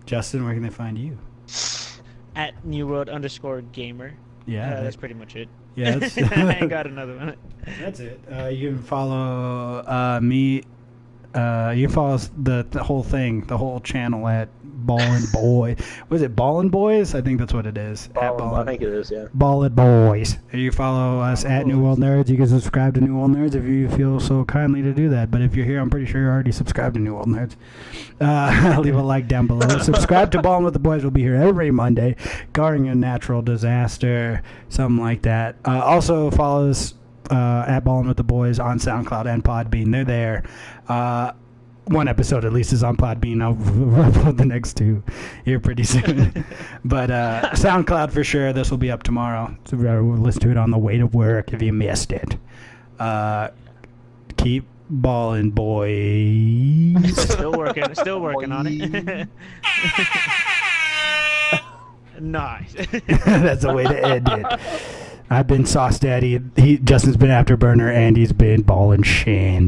Justin, where can they find you? At NewWorld_Gamer. Yeah. That's pretty much it. Yeah. I ain't got another one. That's it. You can follow me. You can follow the whole thing, the whole channel at Ballin' Boy. Was it Ballin' Boys? I think that's what it is. I think it is, yeah. Ballin' Boys. You follow us at New World Nerds. You can subscribe to New World Nerds if you feel so kindly to do that. But if you're here, I'm pretty sure you're already subscribed to New World Nerds. Leave a like down below. Subscribe to Ballin' with the Boys. We'll be here every Monday, barring a natural disaster, something like that. Also, follow us at Ballin' with the Boys on SoundCloud and Podbean. They're there. one episode at least is on Podbean. I'll upload the next 2 here pretty soon. But SoundCloud for sure. This will be up tomorrow. So we'll listen to it on the way to work if you missed it. Keep balling, boys. Still working on it. Nice. That's a way to end it. I've been Sauce Daddy. Justin's been Afterburner, and he's been Ball and Shandy.